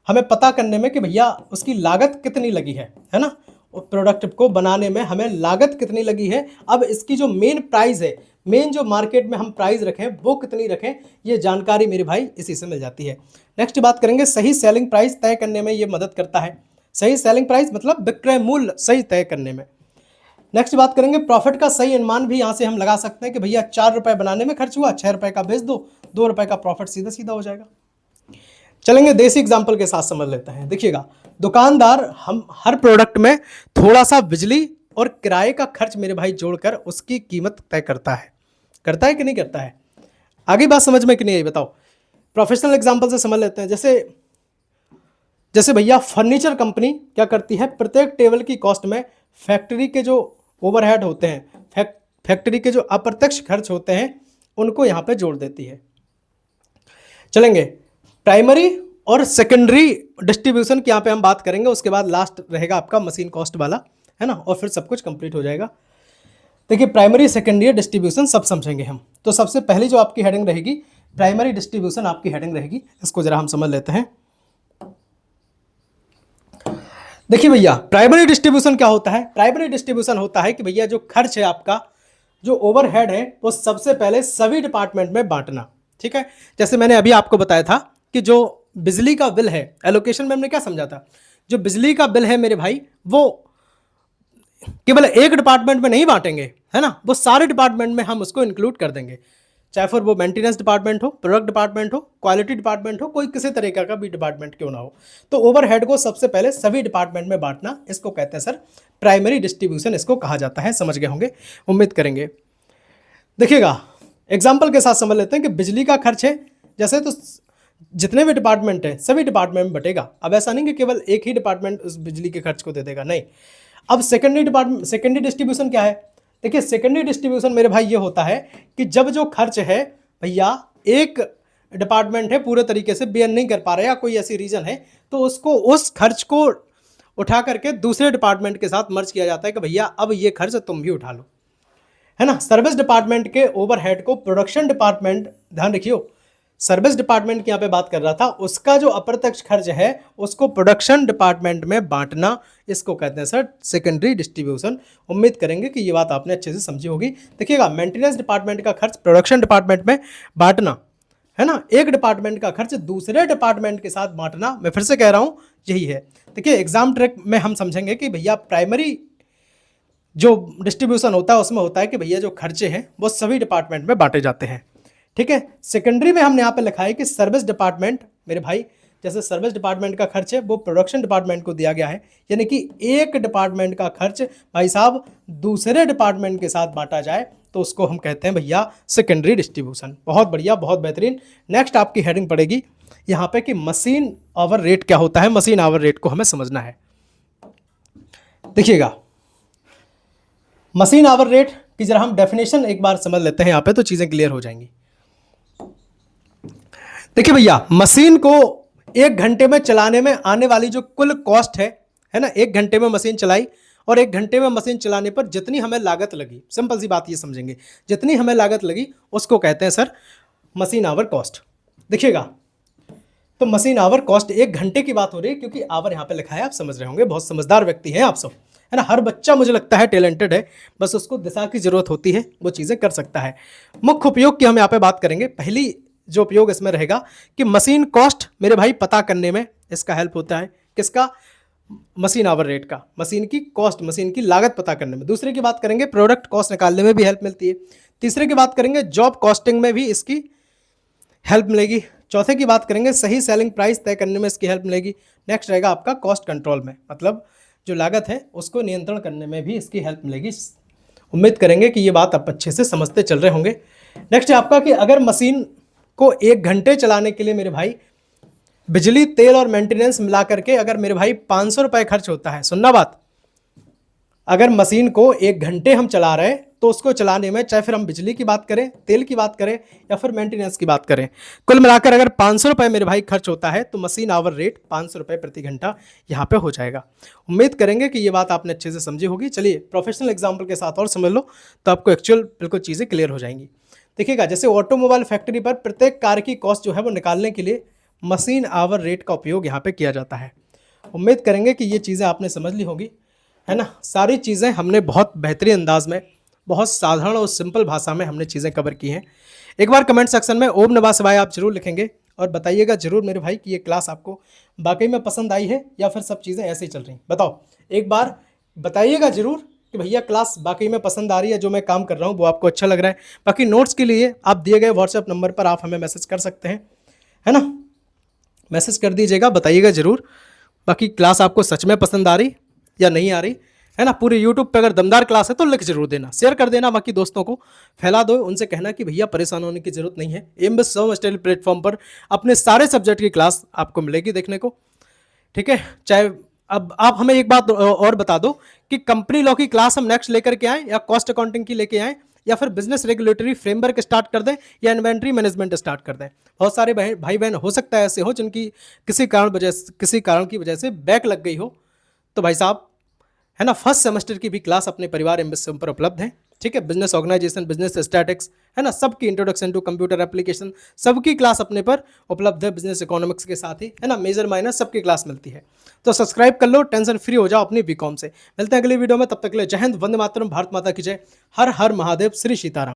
हमें पता करने में कि भैया उसकी लागत कितनी लगी है ना, प्रोडक्ट को बनाने में हमें लागत कितनी लगी है। अब इसकी जो मेन प्राइस है, मेन जो मार्केट में हम प्राइस रखें वो कितनी रखें, ये जानकारी मेरे भाई इसी से मिल जाती है। नेक्स्ट बात करेंगे सही सेलिंग प्राइस तय करने में ये मदद करता है। सही सेलिंग प्राइस मतलब विक्रय मूल्य सही तय करने में। नेक्स्ट बात करेंगे प्रॉफिट का सही अनुमान भी यहाँ से हम लगा सकते हैं कि भैया 4 रुपये बनाने में खर्च हुआ, 6 रुपये का बेच दो, 2 रुपये का प्रॉफिट सीधा सीधा हो जाएगा। चलेंगे देसी एग्जाम्पल के साथ समझ लेते हैं। देखिएगा दुकानदार हम हर प्रोडक्ट में थोड़ा सा बिजली और किराए का खर्च मेरे भाई जोड़कर उसकी कीमत तय करता है कि नहीं करता है। आगे बात समझ में कि नहीं आई बताओ। प्रोफेशनल एग्जाम्पल से समझ लेते हैं। जैसे भैया फर्नीचर कंपनी क्या करती है, प्रत्येक टेबल की कॉस्ट में फैक्ट्री के जो ओवरहेड होते हैं, फैक्ट्री के जो अप्रत्यक्ष खर्च होते हैं उनको यहाँ पे जोड़ देती है। चलेंगे प्राइमरी और सेकेंडरी डिस्ट्रीब्यूशन की यहाँ पे हम बात करेंगे, उसके बाद लास्ट रहेगा आपका मशीन कॉस्ट वाला, है ना, और फिर सब कुछ कंप्लीट हो जाएगा। देखिए प्राइमरी सेकेंडरी डिस्ट्रीब्यूशन सब समझेंगे हम। तो सबसे पहली जो आपकी हेडिंग रहेगी प्राइमरी डिस्ट्रीब्यूशन आपकी हेडिंग रहेगी, इसको जरा हम समझ लेते हैं। देखिए भैया प्राइमरी डिस्ट्रीब्यूशन क्या होता है? प्राइमरी डिस्ट्रीब्यूशन होता है कि भैया जो खर्च है आपका, जो ओवरहेड है, वो सबसे पहले सभी डिपार्टमेंट में बांटना। ठीक है, जैसे मैंने अभी आपको बताया था कि जो बिजली का बिल है, एलोकेशन में हमने क्या समझा था, जो बिजली का बिल है मेरे भाई वो केवल एक डिपार्टमेंट में नहीं बांटेंगे, है ना, वो सारे डिपार्टमेंट में हम उसको इंक्लूड कर देंगे, चाहे फिर वो मेंटेनेंस डिपार्टमेंट हो, प्रोडक्ट डिपार्टमेंट हो, क्वालिटी डिपार्टमेंट हो, कोई किसी तरीके का भी डिपार्टमेंट क्यों ना हो। तो ओवरहेड को सबसे पहले सभी डिपार्टमेंट में बांटना, इसको कहते हैं सर प्राइमरी डिस्ट्रीब्यूशन, इसको कहा जाता है। समझ गए होंगे, उम्मीद करेंगे। देखिएगा एग्जाम्पल के साथ समझ लेते हैं कि बिजली का खर्च है जैसे, तो जितने भी डिपार्टमेंट है सभी डिपार्टमेंट में बटेगा। अब ऐसा नहीं कि केवल एक ही डिपार्टमेंट उस बिजली के खर्च को दे देगा, नहीं। अब सेकेंडरी डिस्ट्रीब्यूशन क्या है? देखिए सेकेंडरी डिस्ट्रीब्यूशन मेरे भाई ये होता है कि जब जो खर्च है भैया एक डिपार्टमेंट है पूरे तरीके से बेयर नहीं कर पा रहा है या कोई ऐसी रीजन है, तो उसको उस खर्च को उठा करके दूसरे डिपार्टमेंट के साथ मर्ज किया जाता है कि भैया अब ये खर्च तुम भी उठा लो, है ना। सर्विस डिपार्टमेंट के ओवरहेड को प्रोडक्शन डिपार्टमेंट, ध्यान रखियो, सर्विस डिपार्टमेंट की यहाँ पे बात कर रहा था, उसका जो अप्रत्यक्ष खर्च है उसको प्रोडक्शन डिपार्टमेंट में बांटना, इसको कहते हैं सर सेकेंडरी डिस्ट्रीब्यूशन। उम्मीद करेंगे कि ये बात आपने अच्छे से समझी होगी। देखिएगा मेंटेनेंस डिपार्टमेंट का खर्च प्रोडक्शन डिपार्टमेंट में बांटना, है ना, एक डिपार्टमेंट का खर्च दूसरे डिपार्टमेंट के साथ बांटना, मैं फिर से कह रहा हूँ यही है। देखिए एग्जाम ट्रैक में हम समझेंगे कि भैया प्राइमरी जो डिस्ट्रीब्यूशन होता है उसमें होता है कि भैया जो खर्चे हैं वो सभी डिपार्टमेंट में बांटे जाते हैं। ठीक है, सेकेंडरी में हमने यहाँ पे लिखा है कि सर्विस डिपार्टमेंट मेरे भाई, जैसे सर्विस डिपार्टमेंट का खर्च है वो प्रोडक्शन डिपार्टमेंट को दिया गया है, यानी कि एक डिपार्टमेंट का खर्च भाई साहब दूसरे डिपार्टमेंट के साथ बांटा जाए तो उसको हम कहते हैं भैया सेकेंडरी डिस्ट्रीब्यूशन। बहुत बढ़िया, बहुत बेहतरीन। नेक्स्ट आपकी हेडिंग पड़ेगी यहाँ पे कि मशीन आवर रेट क्या होता है। मशीन आवर रेट को हमें समझना है। देखिएगा मशीन आवर रेट की जरा हम डेफिनेशन एक बार समझ लेते हैं यहाँ पे, तो चीजें क्लियर हो जाएंगी। देखिए भैया मशीन को एक घंटे में चलाने में आने वाली जो कुल कॉस्ट है ना, एक घंटे में मशीन चलाई और एक घंटे में मशीन चलाने पर जितनी हमें लागत लगी, सिंपल सी बात ये समझेंगे, जितनी हमें लागत लगी उसको कहते हैं सर मशीन आवर कॉस्ट। देखिएगा तो मशीन आवर कॉस्ट एक घंटे की बात हो रही है, क्योंकि आवर यहाँ पे लिखा है, आप समझ रहे होंगे, बहुत समझदार व्यक्ति हैं आप सब, है ना। हर बच्चा मुझे लगता है टैलेंटेड है, बस उसको दिशा की जरूरत होती है, वो चीज़ें कर सकता है। मुख्य उपयोग की हम यहाँ पे बात करेंगे। पहली जो उपयोग इसमें रहेगा कि मशीन कॉस्ट मेरे भाई पता करने में इसका हेल्प होता है। किसका? मशीन आवर रेट का, मशीन की कॉस्ट, मशीन की लागत पता करने में। दूसरे की बात करेंगे प्रोडक्ट कॉस्ट निकालने में भी हेल्प मिलती है। तीसरे की बात करेंगे जॉब कॉस्टिंग में भी इसकी हेल्प मिलेगी। चौथे की बात करेंगे सही सेलिंग प्राइस तय करने में इसकी हेल्प मिलेगी। नेक्स्ट रहेगा आपका कॉस्ट कंट्रोल में, मतलब जो लागत है उसको नियंत्रण करने में भी इसकी हेल्प मिलेगी। उम्मीद करेंगे कि ये बात आप अच्छे से समझते चल रहे होंगे। नेक्स्ट है आपका कि अगर मशीन को एक घंटे चलाने के लिए मेरे भाई बिजली, तेल और मेंटेनेंस मिला करके अगर मेरे भाई 500 रुपये खर्च होता है, सुनना बात, अगर मशीन को एक घंटे हम चला रहे हैं तो उसको चलाने में, चाहे फिर हम बिजली की बात करें, तेल की बात करें या फिर मेंटेनेंस की बात करें, कुल मिलाकर अगर 500 रुपये मेरे भाई खर्च होता है तो मशीन आवर रेट 500 रुपये प्रति घंटा यहाँ पे हो जाएगा। उम्मीद करेंगे कि ये बात आपने अच्छे से समझी होगी। चलिए प्रोफेशनल एग्जाम्पल के साथ और समझ लो तो आपको एक्चुअल बिल्कुल चीज़ें क्लियर हो जाएंगी। देखिएगा जैसे ऑटोमोबाइल फैक्ट्री पर प्रत्येक कार की कॉस्ट जो है वो निकालने के लिए मशीन आवर रेट का उपयोग यहाँ पे किया जाता है। उम्मीद करेंगे कि ये चीज़ें आपने समझ ली होगी, है ना। सारी चीज़ें हमने बहुत बेहतरीन अंदाज में, बहुत साधारण और सिंपल भाषा में हमने चीज़ें कवर की हैं। एक बार कमेंट सेक्शन में ओम नमः शिवाय आप जरूर लिखेंगे और बताइएगा जरूर मेरे भाई कि ये क्लास आपको वाकई में पसंद आई है या फिर सब चीज़ें ऐसे ही चल रही। बताओ, एक बार बताइएगा जरूर कि भैया क्लास वाकई में पसंद आ रही है, जो मैं काम कर रहा हूँ वो आपको अच्छा लग रहा है। बाकी नोट्स के लिए आप दिए गए व्हाट्सएप नंबर पर आप हमें मैसेज कर सकते हैं, है ना, मैसेज कर दीजिएगा, बताइएगा ज़रूर। बाकी क्लास आपको सच में पसंद आ रही या नहीं आ रही, है ना। पूरे यूट्यूब पे अगर दमदार क्लास है तो लिख जरूर देना, शेयर कर देना, बाकी दोस्तों को फैला दो, उनसे कहना कि भैया परेशान होने की जरूरत नहीं है। एमबीएस स्टडी प्लेटफॉर्म पर अपने सारे सब्जेक्ट की क्लास आपको मिलेगी देखने को, ठीक है। चाहे अब आप हमें एक बात और बता दो कि कंपनी लॉ की क्लास हम नेक्स्ट लेकर के आएँ या कॉस्ट अकाउंटिंग की लेके आएँ या फिर बिजनेस रेगुलेटरी फ्रेमवर्क स्टार्ट कर दें या इन्वेंट्री मैनेजमेंट स्टार्ट कर दें। बहुत सारे भाई बहन हो सकता है ऐसे हो जिनकी किसी कारण की वजह से बैक लग गई हो, तो भाई साहब है ना, फर्स्ट सेमेस्टर की भी क्लास अपने परिवार एमबीसी पर उपलब्ध है। ठीक है, बिजनेस ऑर्गेनाइजेशन, बिजनेस स्टैटिक्स, है ना, सबकी इंट्रोडक्शन टू कंप्यूटर एप्लीकेशन, सबकी क्लास अपने पर उपलब्ध है। बिजनेस इकोनॉमिक्स के साथ ही है ना, मेजर माइनर सबकी क्लास मिलती है। तो सब्सक्राइब कर लो, टेंशन फ्री हो जाओ अपनी बीकॉम से। मिलते हैं अगली वीडियो में, तब तक के लिए जय हिंद, वंदे मातरम, भारत माता की जय, हर हर महादेव, श्री सीताराम।